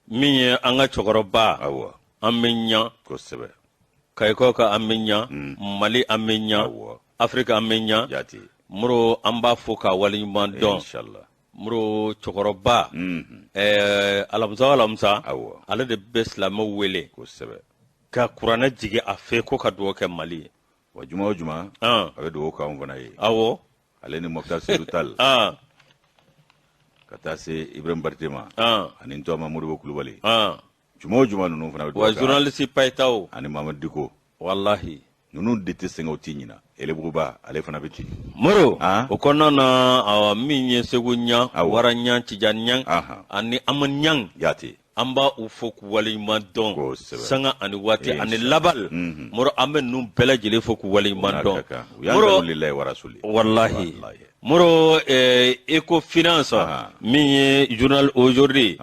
Speaker 1: min ye an ka cɛkɔrɔba
Speaker 2: awɔ
Speaker 1: an bɛ ɲa
Speaker 2: kosɛbɛ
Speaker 1: Kayiko ka an bɛ ɲa Mali an bɛ ɲa Afrique an bɛ ɲa Moro an b'a fɔ ka waleɲuman dɔn Moro cɛkɔrɔba alamisa ale de bɛ silamɛw wele
Speaker 2: kosɛbɛ
Speaker 1: ka kuranɛ jigin a fɛ ko ka dugawu kɛ Mali ye
Speaker 2: wa juma o juma a bɛ dugawu k'anw fana ye
Speaker 1: awɔ
Speaker 2: ale ni Mokhtar Sédou Tall ka taa se Ibrahim Barté ma ani n tɔgɔma Modibo Kulubali juma o juma ninnu fana bɛ dugawu k'an wa
Speaker 1: journaliste Payitaw
Speaker 2: ani Mamadu Diko
Speaker 1: wallahi
Speaker 2: ninnu de tɛ sɛgɛn o tɛ ɲina Elebuguba ale fana bɛ ten
Speaker 1: Moro o kɔnɔna na min ye Segu ɲa Wara ɲa Tijan ɲa ani Ama ɲa
Speaker 2: yate
Speaker 1: an b'a u fɔ k'u waleɲuman dɔn sanga ani waati ani labal Moro an bɛ ninnu bɛɛ lajɛlen fɔ k'u waleɲuman dɔn
Speaker 2: Moro
Speaker 1: wallahi Moro Ecofinance min ye journal aujourd'hui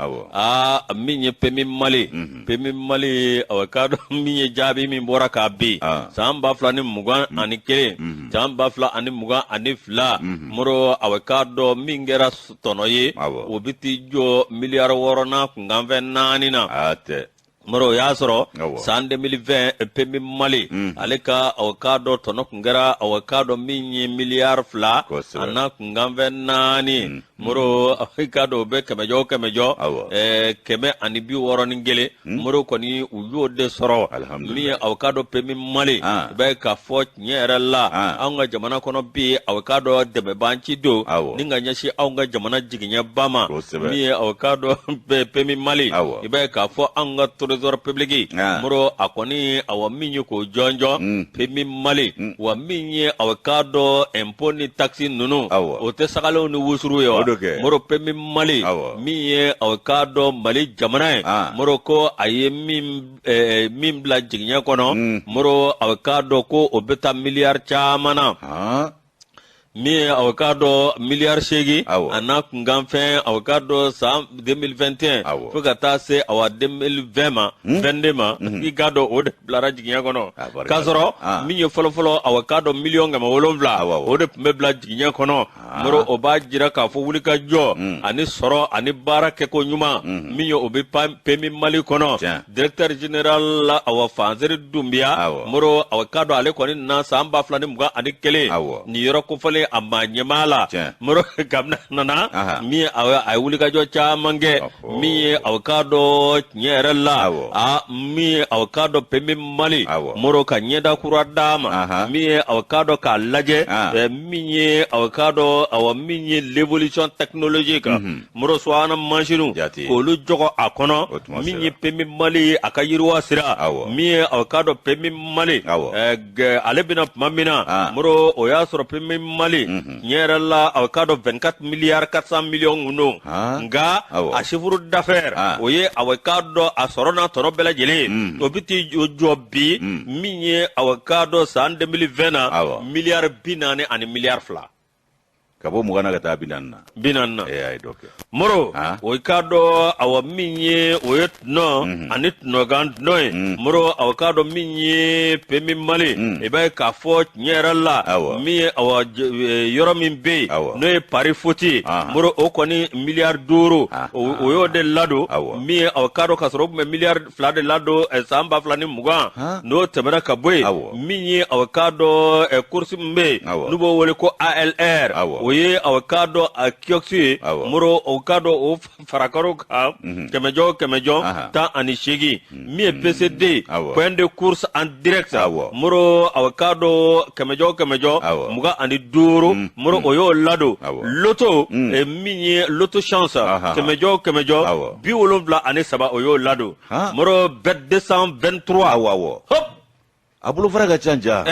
Speaker 1: min ye Pemi Mali k'a dɔn min ye jaabi min bɔra k'a bin san 2021 ani 1 san 2022 Moro k'a dɔn min kɛra tɔnɔ ye o bɛ t'i jɔ miliyari 6 na kunkanfɛn 4 na Moro y'a sɔrɔ san 2020 Pemi Mali ale ka k'a dɔn tɔnɔ kun kɛra k'a dɔn min ye miliyari 2 a n'a kunkanfɛn 4 Moro k'a dɔn o bɛ kɛmɛjɔ kɛmɛ ani 61 Moro kɔni u y'o de sɔrɔ min ye k'a dɔn Pemi Mali i b'a ye k'a fɔ tiɲɛ yɛrɛ la anw ka jamana kɔnɔ bi k'a dɔn dɛmɛbaa ci don ni ka ɲɛsin anw ka jamana jigiɲɛba ma min ye k'a dɔn Pemi Mali i b'a ye k'a fɔ anw ka trésor public Moro a kɔni min ye k'o jɔnjɔ Pemi Mali wa min ye k'a dɔn impôt ni taxe ninnu o tɛ sagalenw ni wusuru ye wa Moro Pemi Mali min ye k'a dɔn Mali jamana ye Moro ko a ye min bila jigiɲɛ kɔnɔ Moro k'a dɔn ko o bɛ taa miliyari caman na mi awokado milliard shegi ana kunganfɛn awokado san 2021 fo ka taa se awa 2020 ma 22 ma i ka dɔn o de bilara jigiɲɛ kɔnɔ k'a sɔrɔ min ye fɔlɔfɔlɔ awokado million kɛmɛ 7 o de tun bɛ bila jigiɲɛ kɔnɔ moro o b'a jira k'a fɔ wulikajɔ ani sɔrɔ ani baara kɛko ɲuman min ye o bɛ PMI Mali kɔnɔ directeur général la awa Fanzeri Dumbiya moro awokado ale kɔni na san 2021 ni yɔrɔ kofɔlen a ma ɲɛmaa la moro kabina nana min a ye wulikajɔ caman kɛ min ye awokado tiɲɛ yɛrɛ la min ye awokado PMI Mali moro ka ɲɛda kura d'a ma min ye awokado k'a lajɛ min ye awokado awa min ye l'évolution technologique moro suwana manchinu k'olu jɔgɔ a kɔnɔ min ye PMI Mali a ka yiriwa sira min ye awokado PMI Mali ale bɛna tuma min na moro o y'a sɔrɔ PMI Mali tiɲɛ yɛrɛ la awokado 24 milliards 400 millions ŋunu nka a chiffre d'affaires o ye awokado a sɔrɔ n'a tɔnɔ bɛɛ lajɛlen o bɛ t'i jɔ bi min ye awokado san 2020 na miliyari 40 ani miliyari 2
Speaker 2: ka bɔ 20 na ka taa 40 na
Speaker 1: ayi dɔ kɛ moro o ka dɔ awa min ye o ye tɔnɔ ani tɔnɔgan tɔnɔ ye moro awa ka dɔ min ye PMI Mali i b'a ye k'a fɔ tiɲɛ yɛrɛ la min ye awa yɔrɔ min bɛ yen n'o ye Paris Foti moro o kɔni miliyari 5 o y'o de ladon min ye awa ka dɔ ka sɔrɔ o tun bɛ miliyari 2 de ladon san 2020 n'o tɛmɛna ka bɔ yen min ye awa ka dɔ course min bɛ yen n'u b'o wele ko ALR o ye awokado a kioski moro awokado o farakaro ka kɛmɛjɔ 10 ani 8 min ye PCD point de course en direct moro awokado kɛmɛjɔ 20 ani 5 moro o y'o lado loto min ye loto chance kɛmɛjɔ 70 ani 3 o y'o lado moro bet 223 hop
Speaker 2: a bolo fara ka canja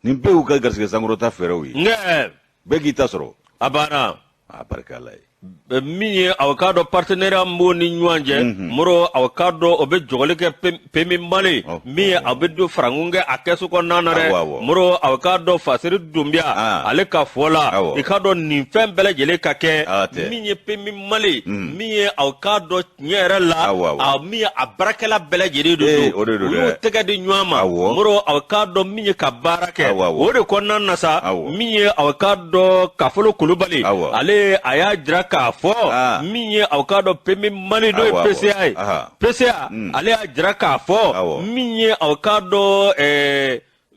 Speaker 2: nin bɛɛ y'u ka garisɛgɛ sankɔrɔta fɛɛrɛw ye bɛɛ k'i ta sɔrɔ
Speaker 1: a banna
Speaker 2: barika Ala ye
Speaker 1: min ye awokado partenaire b'o ni ɲɔgɔn cɛ moro awokado o bɛ jɔgɔli kɛ PMI Mali min ye a bɛ don farankun kɛ a kɛsu kɔnɔna na dɛ moro awokado Faseri Dumbiya ale ka fɔ la i ka dɔn nin fɛn bɛɛ lajɛlen ka kɛ min ye PMI Mali min ye awokado tiɲɛ yɛrɛ la min ye a baarakɛla bɛɛ lajɛlen de don u y'u tɛgɛ di ɲɔgɔn ma moro awokado min ye ka baara kɛ o de kɔnɔna na sa min ye awokado Kafolo Kulubali ale a y'a jira k'a fɔ min ye awokado PMI Mali n'o ye PCA ye PCA ale y'a jira k'a fɔ min ye awokado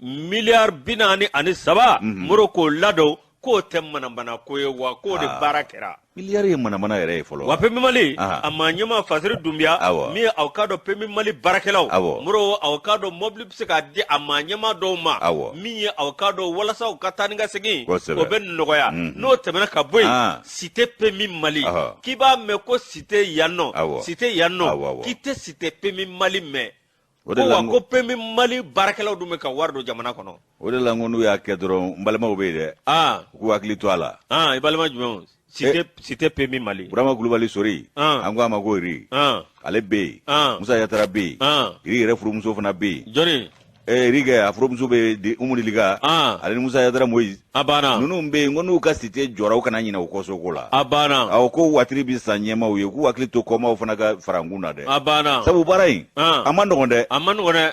Speaker 1: miliyari 43 moro k'o ladon k'o tɛ manamana ko ye wa k'o de baara kɛra
Speaker 2: miliyari ye manamana yɛrɛ ye fɔlɔ
Speaker 1: wa PMI Mali a ma ɲɛma Faseri Dumbiya min ye awokado PMI Mali baarakɛlaw moro awokado mobili bɛ se k'a di a ma ɲɛma dɔw ma min ye awokado walasa u ka taa ni ka segin o bɛ nɔgɔya n'o tɛmɛna ka bɔ yen cité PMI Mali k'i b'a mɛn ko cité yan nɔ cité yan nɔ k'i tɛ cité PMI Mali mɛn ko PMI Mali baarakɛlaw dun bɛ ka wari don jamana kɔnɔ
Speaker 2: o de la n ko n'u y'a kɛ dɔrɔn n balimaw bɛ yen dɛ u k'u hakili to a la
Speaker 1: i balima jumɛnw cité PMI Mali
Speaker 2: Burama Kulubali Sori an ko a ma ko Iri ale bɛ yen Musa Yatara bɛ yen Iri yɛrɛ furumuso fana bɛ yen
Speaker 1: jɔnni
Speaker 2: Iri kɛ a furumuso bɛ Umu Liliga ale ni Musa Yatara Moise
Speaker 1: a banna
Speaker 2: ninnu bɛ yen ko n'u ka cité jɔra u kana ɲinɛ u kɔsoko la
Speaker 1: a banna
Speaker 2: ko waatiri bɛ san ɲɛmaw ye k'u hakili to kɔmaw fana ka fara n kun na dɛ
Speaker 1: a banna
Speaker 2: sabu baara in a ma nɔgɔn dɛ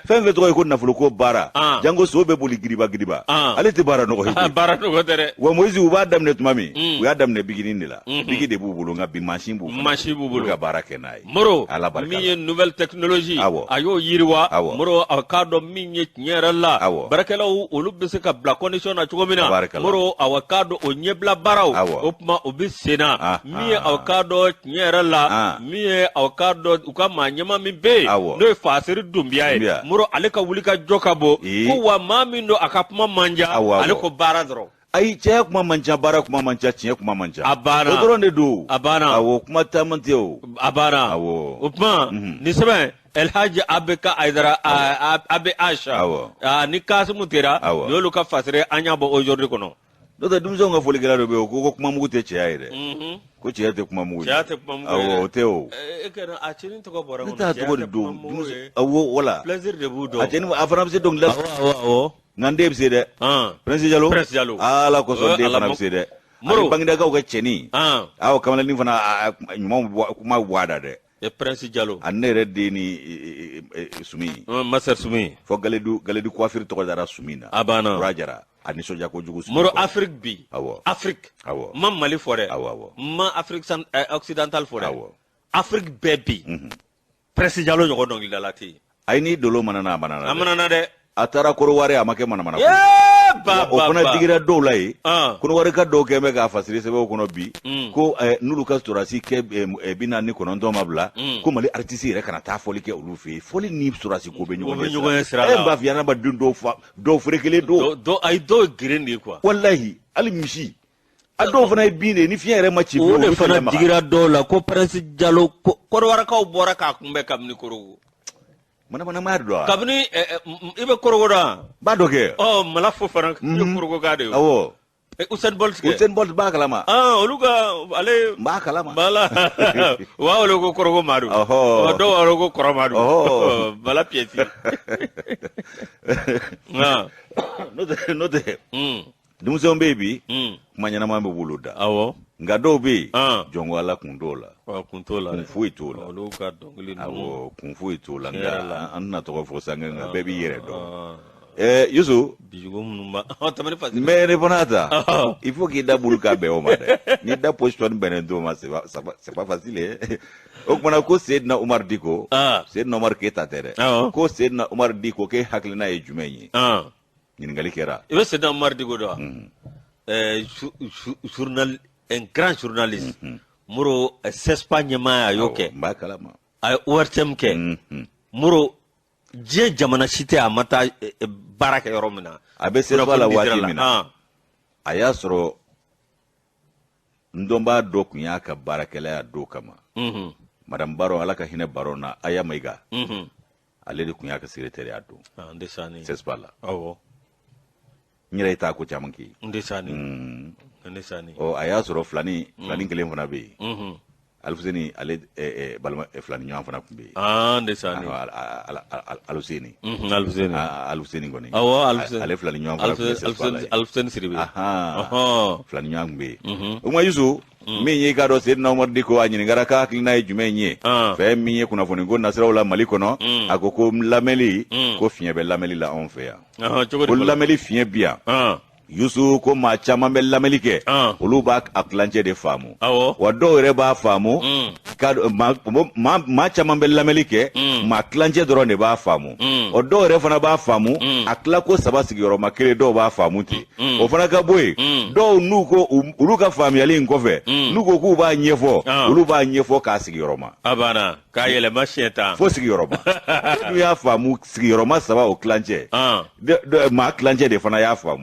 Speaker 2: fɛn fɛn tɔgɔ ye ko nafoloko baara janko so bɛ boli giriba ale tɛ baara nɔgɔ ye
Speaker 1: baara nɔgɔ tɛ dɛ
Speaker 2: wa Moise u b'a daminɛ tuma min u y'a daminɛ biginin de la bigi de b'u bolo nka bi mansin b'u bolo ka baara kɛ n'a ye
Speaker 1: moro min ye nouvelle technologie a y'o yiriwa moro a k'a dɔn min ye tiɲɛ yɛrɛ la baarakɛlaw olu bɛ se ka bila condition na cogo min na moro awokado o ɲɛbila baaraw o kuma o bɛ sen na min ye awokado tiɲɛ yɛrɛ la min ye awokado u ka maa ɲɛma min bɛ yen n'o ye Faseri Dumbiya ye moro ale ka wuli ka jɔ ka bɔ ko wa maa min don a ka kuma man diya ale ko baara dɔrɔn
Speaker 2: ayi cɛya kuma man ca baara kuma man ca tiɲɛ kuma man ca
Speaker 1: a banna
Speaker 2: o dɔrɔn de don
Speaker 1: a banna
Speaker 2: awɔ kuma caman tɛ o
Speaker 1: a banna awɔ o kuma nin sɛbɛn Elhaji Abeka Aidara Abe Asha ni Kasimu tera ni olu ka Fasere an y'a bɔ aujourd'hui kɔnɔ
Speaker 2: n'o tɛ denmisɛnw ka folikɛla dɔ bɛ yen o ko kuma mugu tɛ cɛya ye dɛ ko cɛya tɛ kuma mugu ye awɔ o tɛ o
Speaker 1: a cɛnin tɔgɔ bɔra
Speaker 2: ne t'a tɔgɔ de don awɔ wala
Speaker 1: plaisir de b'u dɔn
Speaker 2: a cɛnin a fana bɛ se dɔnkili la ngande bse de Prince Diallo ala ko so de fana bse de moro bangida ka ko cheni aw kamala ni fana nyuma kuma wada de
Speaker 1: e Prince Diallo
Speaker 2: anere de ni sumi
Speaker 1: Master Sumi
Speaker 2: fo galedu coiffure to dara sumina
Speaker 1: abana
Speaker 2: rajara ani soja ko jugu
Speaker 1: moro Afrique bi Afrique mam Mali fore ma Afrique occidental fore Afrique bebi Prince Diallo nyogo dongi dalati
Speaker 2: ay ni dolo manana
Speaker 1: de
Speaker 2: atara koroware amake mana o fana digira dɔw la ye kɔnɔwari ka dɔw kɛ bɛ k'a fasiri sɛbɛnw kɔnɔ bi ko n'olu ka sorasi kɛ 49 ma bila ko Mali artiste yɛrɛ kana taa fɔli kɛ olu fɛ yen fɔli ni sorasi ko bɛ ɲɔgɔn
Speaker 1: ɲɛ sira la
Speaker 2: b'a fɔ adamaden dɔw ferekelen don
Speaker 1: ayi dɔw girin de quoi
Speaker 2: wallahi hali misi a dɔw fana ye bin de ni fiɲɛ yɛrɛ ma ci
Speaker 1: o de fana digira dɔw la ko Prince Diallo kɔrɔwarakaw bɔra k'a kunbɛn kabini Korogo
Speaker 2: mana ma do
Speaker 1: kabini ibe Korogo da
Speaker 2: ba do ke
Speaker 1: mala fo fana Korogo ga de
Speaker 2: awo
Speaker 1: Usain Bolt
Speaker 2: ba kalama
Speaker 1: oluga ale
Speaker 2: ba kalama
Speaker 1: bala wa olugo Korogo madu do olugo Koro madu bala pieti
Speaker 2: no de Dumuso baby manyana mambe buluda
Speaker 1: awo
Speaker 2: nga do be jongo ala kundola kunfu itola
Speaker 1: oluga dongli no
Speaker 2: awo kunfu itola nga anna to fo sanga nga baby yere do yusu
Speaker 1: bijugo munuma tamani fasi
Speaker 2: mais reponata il faut qu'il da buluka be o made ni da position benendo ma c'est pas facile ok mana ko Seydina Omar Diko Seydina Omar Keita tere ko Seydina Omar Diko ke haklina e jumeyi Ningali kera.
Speaker 1: Il c'est dans Mardigo do. Journal un grand journaliste. Muro s'Espagne ma yoke.
Speaker 2: Ba kalama.
Speaker 1: Ay ORTM ke. Muro je jamana cité a mata baraka yoromina.
Speaker 2: Abe seba la wati mina. Aya soro ndomba do kunya ka barakela ya do kama. Madam Baro alaka hine barona aya maiga. Ale de kunya ka secrétaire ya do.
Speaker 1: Ndesani.
Speaker 2: C'est pas là.
Speaker 1: Awo.
Speaker 2: Nyira ita ko chamanki
Speaker 1: ndesani
Speaker 2: aya soro flani kelen fana be Alfuseni ale balma flani nyaa fana kumbe
Speaker 1: ndesani
Speaker 2: Alfuseni ngoni ale flani nyaa fana
Speaker 1: Alfuseni siribe
Speaker 2: flani nyaa kumbe uma yusu mi nyi ka do Seydina Omar Diko anyi ngara ka klina jume nyi fe mi nyi kuna foni go nasira wala Mali kono akoko lameli ko fiye be lameli la on fe ya ko lameli fiye bia Yusu ko ma chama be lameli ke olu ba aklanche de famu wa do re ba famu ka ma chama be lameli ke ma klanche doro ne ba famu o do re fana ba famu akla ko saba sigiro makere do ba famu ti o fana ka boy do nu ko ulu ka famu yali nkofe nu ko ku ba nyefo ulu ba nyefo ka sigiro ma
Speaker 1: abana ka yele macheta
Speaker 2: fo sigiro ma nu ya famu sigiro ma saba o klanche ma klanche de fana ya famu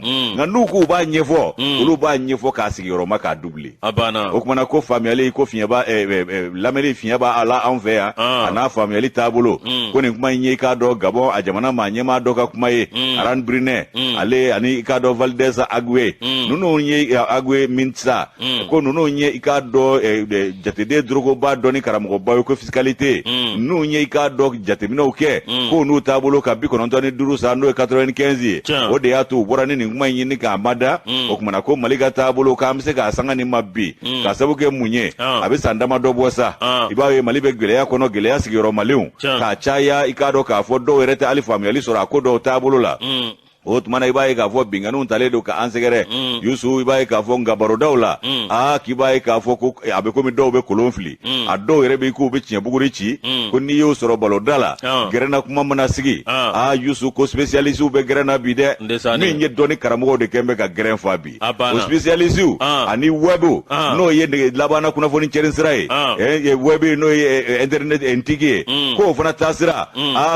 Speaker 2: nuku ba nyefo ulu ba nyefo ka sigiro maka double
Speaker 1: abana
Speaker 2: okumana ko family ko finya ba lameli finya ba ala anvea ana family tabulo ko ne kuma nyi ka do gabo a jamana ma nyema do ka kuma ye aran brine ale ani ka do Valdez Agwe nunu nyi Agwe Mintsa ko nunu nyi ka do jatede drogo ba do ni karamo ba ko fiscalité nunu nyi ka do jatemino ke ko nu tabulo ka bi ko non toni duru sa no 95 o de atu borani ni kuma nyi ni ka mada okumana ko Maliga tabulo ka amse ka sanga ni mabbi ka sabuke munye abe sandama do bosa ibawe Malibe gele ya kono gele ya sigiro Maliu ka chaya ikado ka fo do werete alifamu yali sora ko do tabulo la Otmana ibaye ka fo binganu taledo ka ansegere Yusu ibaye ka fo ngabaro dawla kibaye ka fo ko abe ko mi do be kolonfli ado rebe ko be tia buguri ci ko ni yo soro balo dala gerena kuma mana sigi Yusu ko specialist be gerena bide mi nye doni karamo de kembe ka geren fabi ko specialist ani webu no ye labana kuna fo ni cherin sirai ye webi no ye internet entigi ko fona tasira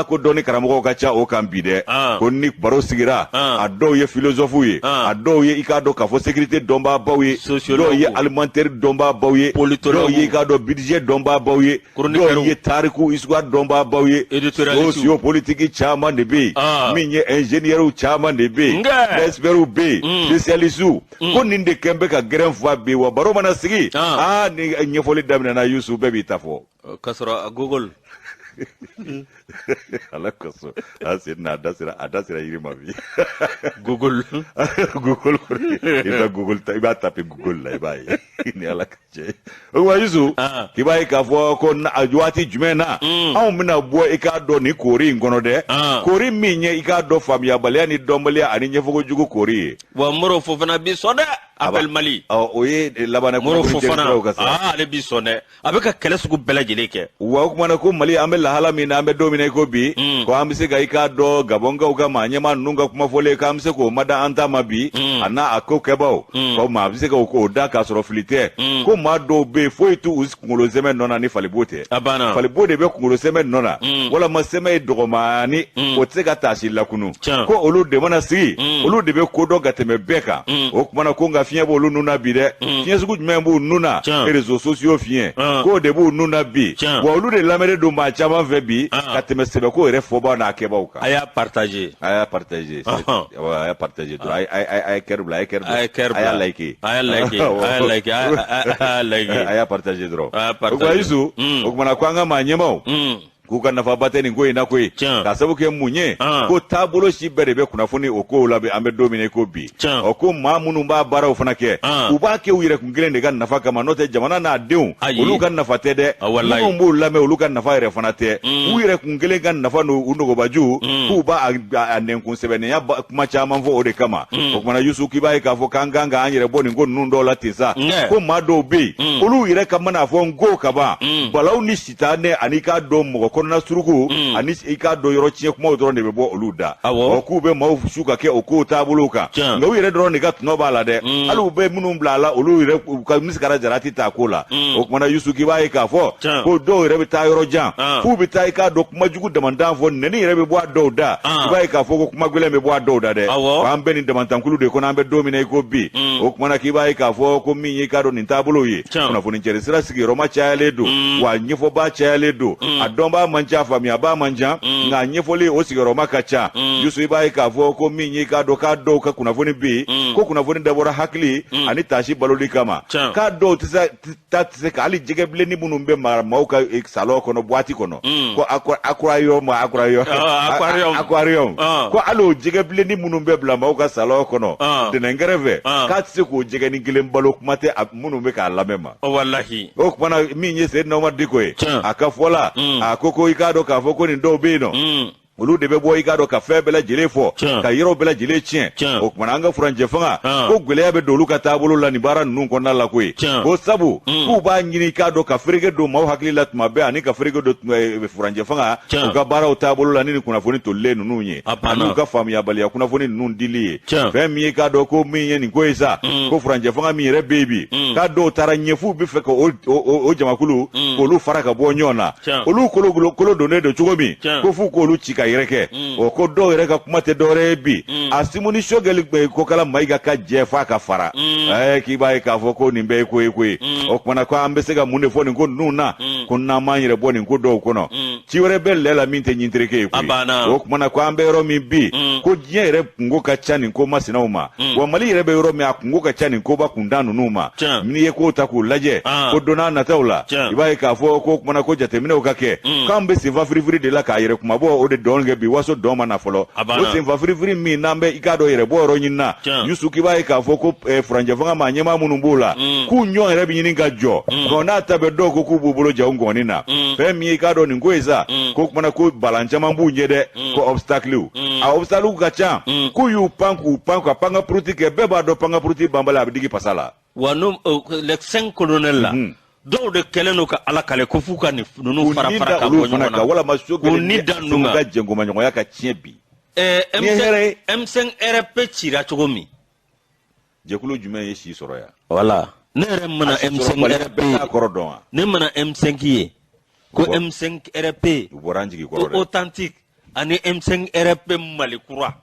Speaker 2: ko doni karamo ka cha o kan bide ko ni baro sigira ado ye philosophe ye ado ye ikado ka fo sécurité domba bawye do ye alimentaire domba bawye do ye ikado budget domba bawye do ye tariku histoire domba bawye socio politique chama de be minye ingénieur chama de be expert be spécialiste ko ninde kembe ka grand fois be wa baro mana sigi ni nyefoli damna na Yusu be bi tafo
Speaker 1: kasra Google
Speaker 2: ala koso asina adasira yiri ma bi
Speaker 1: Google
Speaker 2: Google ida Google ta iba tape Google la iba ni ala kaje o wa yusu kiba ka fo ko na ajwati jumena aw mina bo e ka do ni kori ngono de kori minye e ka do famia bale ni dombalia ani nyefogo jugo kori
Speaker 1: wa moro fofana bi soda appel Mali
Speaker 2: oye labana
Speaker 1: moro fofana ale bi sonne abeka kele sugu bela jeleke
Speaker 2: wa kuma na ko Mali ambe la hala mina ambe domine ko bi ko amse ga ika do gabonga uga manyema nunga kuma fole ka amse ko mada anta mabi ana akokebao ko ma amse ga ko da ka soro filite ko ma do be foitu us kungolo zeme nona ni falibote
Speaker 1: abana
Speaker 2: falibode be kungolo zeme nona wala maseme dogomani o tsega tashi lakunu ko olu de mana si olu de be ko do gateme beka o kuma na ko nga fien bo lu nuna bi de fien sugu membu nuna et réseaux sociaux fien ko de bu nuna bi wa olu de lamere do ma chama ve bi gateme sebe ko re foba na keba uka
Speaker 1: aya partager
Speaker 2: aya partager ay kerbla aya like aya partager dro ko yisu o kuma na kwanga manyemo kuka nafa bateni ngoi na kwe ka sabu ke munye ko tabolo shi bere be kuna funi oko labe ambe domine ko bi oko ma munu ba bara ofana ke uba ke uyire kungile ndega nafa kama note jamana na deun oluka nafa tede mu mbu lame oluka nafa ire fana te uyire kungile gan nafa no unogo baju kuba anen kunsebene ya kuma chama mvo ode kama okuma yusu kibai ka fo kanganga anyire boni ngo nundo la tisa ko ma do bi olu ire kama na fo ngo kaba balaw ni sitane anika do mo konna suruku ani ika do yoro chie kuma odoro ne bebo oluda oku be ma shuka ke oku tabuluka ngo yire doro ne gat no bala de alu be munum blala olu yire ka miskara jarati takola okuma na yusuki ba ika fo ko do yire bita yoro jan fu bita ika do kuma jugu de mandan fo ne ni yire be bo do da ba ika fo ko kuma gwele me bo do da de ambe ni de mantankulu de ko na ambe domine ko bi okuma na kiba ika fo ko mi ika do ni tabulu yi kuna fo ni chere sira sigi roma chaale do wa nyefo ba chaale do adomba manja famia ba manja nga nyefoli osigoro makacha yusu ibai ka fo ko minyi ka do ka kuna foni bi ko kuna foni dabora hakli ani tashi baloli kama ka do tse ka ali jegeble ni bunumbe mar mauka salo kono boati kono ko aquarium ko alo jegeble ni bunumbe bla mauka salo kono de ngereve ka tse ko jege ni gilem balo kumate munumbe ka lamema
Speaker 1: wallahi
Speaker 2: o kuma minyi se no madikoe akafola akoko ikado ka foko ni do bino olu de be boy gado ka febela jele fo ka yero bela jele chien o mananga franje fanga ko gwele be dolu ka tabulu la ni bara nun ko na la ko ko sabu ku ba nyini kado ka frige do maw hakli lat mabe ani ka frige do franje fanga o ka bara o tabulu la ni kuna foni to le nunu nye anu ka fam ya bali ya kuna foni nun dili fe mi kado ko mi yen ko isa ko franje fanga mi re baby kado tara nyefu bi fe ko o jamakulu ko lu faraka bo nyona olu kolo do ne do chugomi ko fu ko lu chika ireke o ko do ireka kumate dore bi asimuni shogeli ko kala maiga ka jefa ka fara ki bai ka foko ni be ko o kuma ko ambesega munde foni ko nuna ko na manyire boni ko do ko no chiwere belle la minte nyintreke o kuma ko ambero mi bi ko jere ngo ka chani ko masina uma wa mali rebe yoro mi akungo ka chani ko ba kundanu numa mini ye ko ta ku laje ko dona na taula ibai ka foko kuma ko jate mine o kake kambe se va frifri de la ka yere kuma bo o de donge bi waso doma na folo o se va frifri mi nambe ikado yere bo ro nyina yusuki bai ka foko franje vanga manyema munumbula ku nyo yere bi nyinga jo ko na tabe do ko ku bubulo ja ngoni na fe mi ikado ni ngoeza ko kuma ko balanja mambu nyede ko obstacle a obstacle ka cha ku yu panku panga pruti ke beba do panga pruti bambala abdigi pasala
Speaker 1: wanu le 5 colonel la do de keleno ka ala kale ko fuka ni nunu fara ka
Speaker 2: bonyo wala mashoga ni danunga ga jengo manyo ya ka chiebi
Speaker 1: M5 RP chira chogomi
Speaker 2: jekulo jume yeshi soro ya
Speaker 1: wala nere mana M5 RP
Speaker 2: korodon
Speaker 1: ne mana M5 ye ko M5 RP
Speaker 2: boranji ki korodon
Speaker 1: authentique ani M5 RP malikura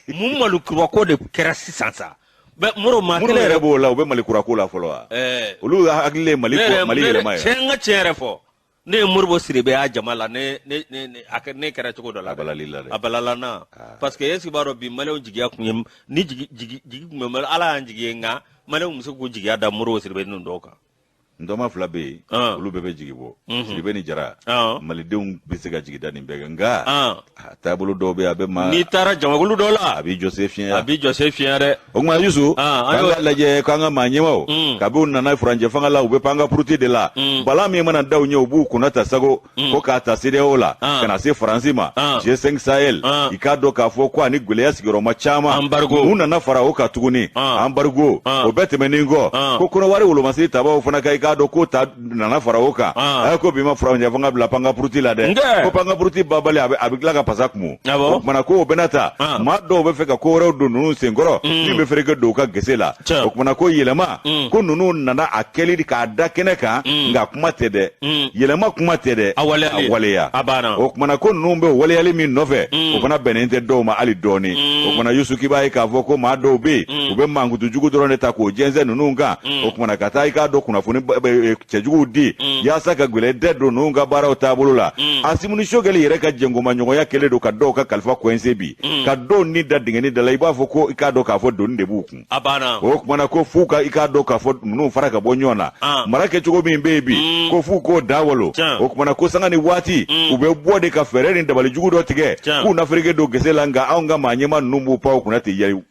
Speaker 1: mum malikura ko de kerasi sansa be moro ma
Speaker 2: kele rebo la be malikura ko la folo olu akile maliko malile ma
Speaker 1: chenga chere fo ne murbo siribe a jamala ne akane kera choko do la abalala na parce que yesi baro bi malew jigiya kunyem ni jigi kumem ala jigiya nga malew musu ko jigiya da murbo siribe nun doka
Speaker 2: ndoma fila bɛ yen olu bɛɛ bɛ jigi bɔ Sidibe ni Jara malidenw bɛ se ka jigi da nin bɛɛ kan nka taabolo dɔw bɛ yen a bɛ maa
Speaker 1: n'i taara jamakulu dɔ la
Speaker 2: a b'i jɔ se fiɲɛ
Speaker 1: a b'i jɔ se fiɲɛ dɛ
Speaker 2: o tuma Yusu k'an ka lajɛ k'an ka maa ɲɛmaw kabi u nana furancɛ fanga la u bɛ pan ka puruti de la bala min mana da u ɲɛ u b'u kunna ta sago ko k'a ta CEDEAO la ka na se Faransi ma G5 Sahel i k'a dɔn k'a fɔ ko ani gɛlɛya sigiyɔrɔma caman u nana fara o kan tuguni embargo o bɛɛ tɛmɛnen kɔ ko kɔnɔwari wolomasiri tabaw fana ka i k'a dɔn ko ta nana fara o kan ko bi ma furancɛ fanga bila pan ka puruti la dɛ ko pan ka puruti babali a bɛ tila ka pasa kumu o kumana ko o bɛna ta maa dɔw bɛ fɛ ka ko wɛrɛw don ninnu senkɔrɔ min bɛ fereke don u ka gese la o kumana ko yɛlɛma ko ninnu nana a kɛli k'a da kɛnɛ kan nka kuma tɛ dɛ yɛlɛma kuma tɛ dɛ a waleya o kumana ko ninnu bɛ waleyali min nɔfɛ o fana bɛnnen tɛ dɔw ma hali dɔɔni o kumana Yusu k'i b'a ye k'a fɔ ko maa dɔw bɛ yen u bɛ mankutu jugu dɔrɔn de ta k'o jɛnsɛn ninnu kan o kumana ka taa i k'a dɔn kunnafoni cɛjuguw di yaasa ka gwɛlɛdɛ don ninnu ka baaraw taabolo la Asimi Sogɛli yɛrɛ ka jɛngomaɲɔgɔnya kɛlen don ka dɔw ka kalifa coincé bi ka dɔw ni da dingɛni da la i b'a fɔ ko i k'a dɔn k'a fɔ doni de b'u kun o kumana ko f'u ka i k'a dɔn k'a fɔ ninnu fara ka bɔ ɲɔgɔn na mara kɛcogo min bɛ yen bi ko f'u k'o da walo o kumana ko sanga ni waati u bɛ bɔ de ka fɛɛrɛ ni dabali jugu dɔ tigɛ k'u nafereke don gese la nka anw ka maa ɲɛma ninnu b'u pan u kunna ten yayu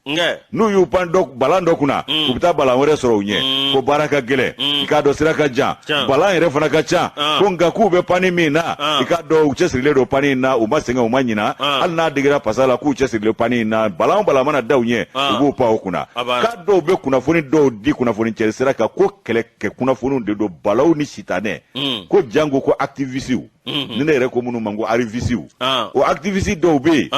Speaker 2: n'u y'u pan balan dɔ kunna u bɛ taa balan wɛrɛ sɔrɔ u ɲɛ ko baara ka gɛlɛn i k'a dɔn sira ka jan balan yɛrɛ fana ka ca ko nka k'u bɛ pani min na i k'a dɔn u cɛsirilen don pani in na u ma sɛgɛn u ma ɲina hali n'a digira pasa la k'u cɛsirilen pani in na balan mana da u ɲɛ u b'u pan u kunna k'a dɔw bɛ kunnafoni dɔw di kunnafoni cɛli sira kan ko kɛlɛkɛ kunnafoniw de don balaw ni sitanɛ ko jango ko activisiw ni ne yɛrɛ ko minnu ma ko arrivisiw o activisi dɔw bɛ yen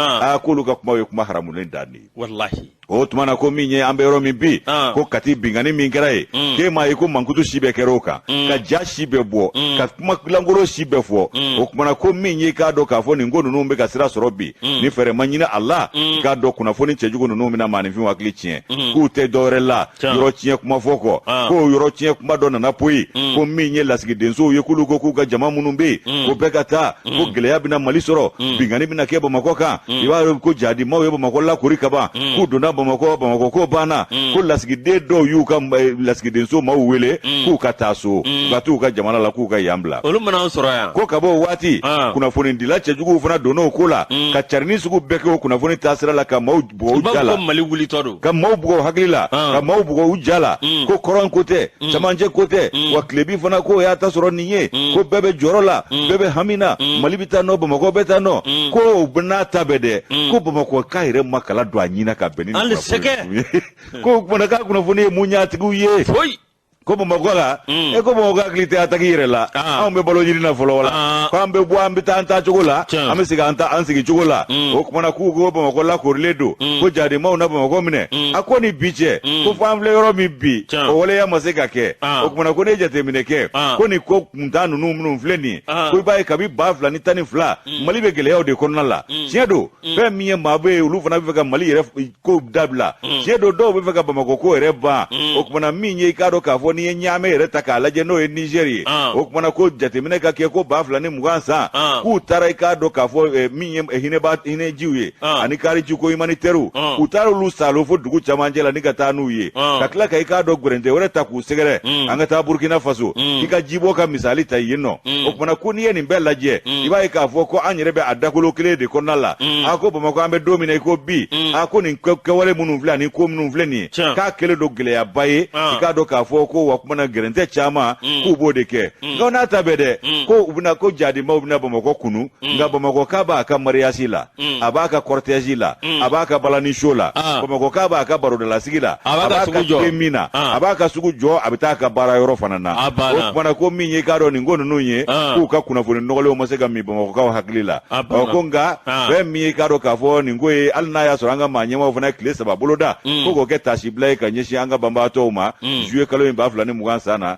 Speaker 2: k'olu ka kuma ye kuma haramulen dan de ye o tuma na ko min ye an bɛ yɔrɔ min bi ko kati bingani min kɛra ye k'e m'a ye ko mankutu si bɛɛ kɛra o kan ka ja si bɛɛ bɔ ka kuma langolo si bɛɛ fɔ o tuma na ko min ye k'a dɔn k'a fɔ nin ko ninnu bɛ ka sira sɔrɔ bi ni fɛɛrɛ ma ɲini a la k'a dɔn kunnafoni cɛjugu ninnu bɛna maaninfin hakili tiɲɛ k'u tɛ dɔwɛrɛ la yɔrɔ tiɲɛ kuma fɔ kɔ k'o yɔrɔ tiɲɛ kuma dɔ nana poyi ko min ye lasigidensow ye k'olu ko k'u ka jama minnu bɛ yen ko bɛɛ ka taa ko gɛlɛya bɛna Mali sɔrɔ bingani bɛna kɛ Bamakɔ kan i b'a dɔn ko jadimaw ye Bamakɔ lakori kaban k'u donna Bamakɔ ko banna ko lasigiden dɔw y'u ka lasigidenso maaw wele k'u ka taa so u ka t'u ka jamana la k'u ka yan bila
Speaker 1: olu mana sɔrɔ yan
Speaker 2: ko ka bɔ o waati kunnafonidila cɛjuguw fana donna o ko la ka carini sugu bɛɛ kɛ o kunnafoni taasira la ka maaw bugɔ u ja la
Speaker 1: Mali wulitɔ don ka
Speaker 2: maaw bugɔ u hakili la ka maaw bugɔ u ja la ko kɔrɔn ko tɛ camancɛ ko tɛ wa tilebi fana ko y'a ta sɔrɔ nin ye ko bɛɛ bɛ jɔrɔ la bɛɛ bɛ hami na Mali bɛ taa nɔ Bamakɔ bɛ taa nɔ ko n'a ta bɛɛ dɛ ko Bamakɔ k'a yɛrɛ ma kala don a ɲin na ka bɛn ni ko kumana k'a kunnafoni ye mun ɲatigiw ye ko Bamakɔ la ko Bamakɔ hakili tɛ a tagi yɛrɛ la anw bɛ balo jiri na fɔlɔ la ko an bɛ bɔ an bɛ taa an taa cogo la an bɛ segin an sigi cogo la o kumana k'u ko Bamakɔ lakorilen don ko jadimaw na Bamakɔ minɛ a ko ni bi cɛ ko fɔ an filɛ yɔrɔ min bi o waleya ma se ka kɛ o kumana ko ne jateminɛ kɛ ko nin ko kuntan ninnu minnu filɛ nin ye ko i b'a ye kabi 2012 Mali bɛ gɛlɛyaw de kɔnɔna la tiɲɛ don fɛn min ye maa bɛ yen olu fana bɛ fɛ ka Mali yɛrɛ ko dabila tiɲɛ don dɔw bɛ fɛ ka Bamakɔ ko yɛrɛ ban o kumana min ye i k'a dɔn k'a fɔ n'i ye ɲaamɛ yɛrɛ ta k'a lajɛ n'o ye Niger ye o kumana ko jateminɛ ka kɛ ko 2020 san k'u taara i k'a dɔn k'a fɔ min ye hinɛjiw ye ani kariji ko humanitaires u taara olu salo fo dugu camancɛ la ni ka taa n'u ye ka tila ka i k'a dɔn gɛrɛntɛ wɛrɛ ta k'u sɛgɛrɛ an ka taa Burkina Faso i ka jibɔ ka misali ta yen nɔ o kumana ko n'i ye nin bɛɛ lajɛ i b'a ye k'a fɔ ko an yɛrɛ bɛ a dakolo kelen de kɔnɔna la ko Bamakɔ an bɛ don min na i ko bi ko nin kɛwale minnu filɛ ani ko minnu filɛ nin ye k'a kɛlen don gɛlɛyaba ye i k'a dɔn k'a fɔ ko wa kumana gɛrɛntɛ caman k'u b'o de kɛ nka n'a ta bɛɛ dɛ ko u bɛna ko jadimaw bɛna Bamakɔ kunu nka Bamakɔ k'a b'a ka mariage la a b'a ka cortège la a b'a ka balani show la Bamakɔ k'a b'a ka barodalasigi la a b'a ka sugu min na a b'a ka sugu jɔ a bɛ taa ka baara yɔrɔ fana na o kumana ko min ye k'a dɔn nin ko ninnu ye k'u ka kunnafoni nɔgɔlenw ma se ka min Bamakɔkaw hakili la ko nka fɛn min ye k'a dɔn k'a fɔ nin ko ye hali n'a y'a sɔrɔ an ka maa ɲɛmaw fana tile 3 boloda ko k'o kɛ tasibila ye ka ɲɛsin an ka banbaatɔw ma juillet kalo in 2020 san na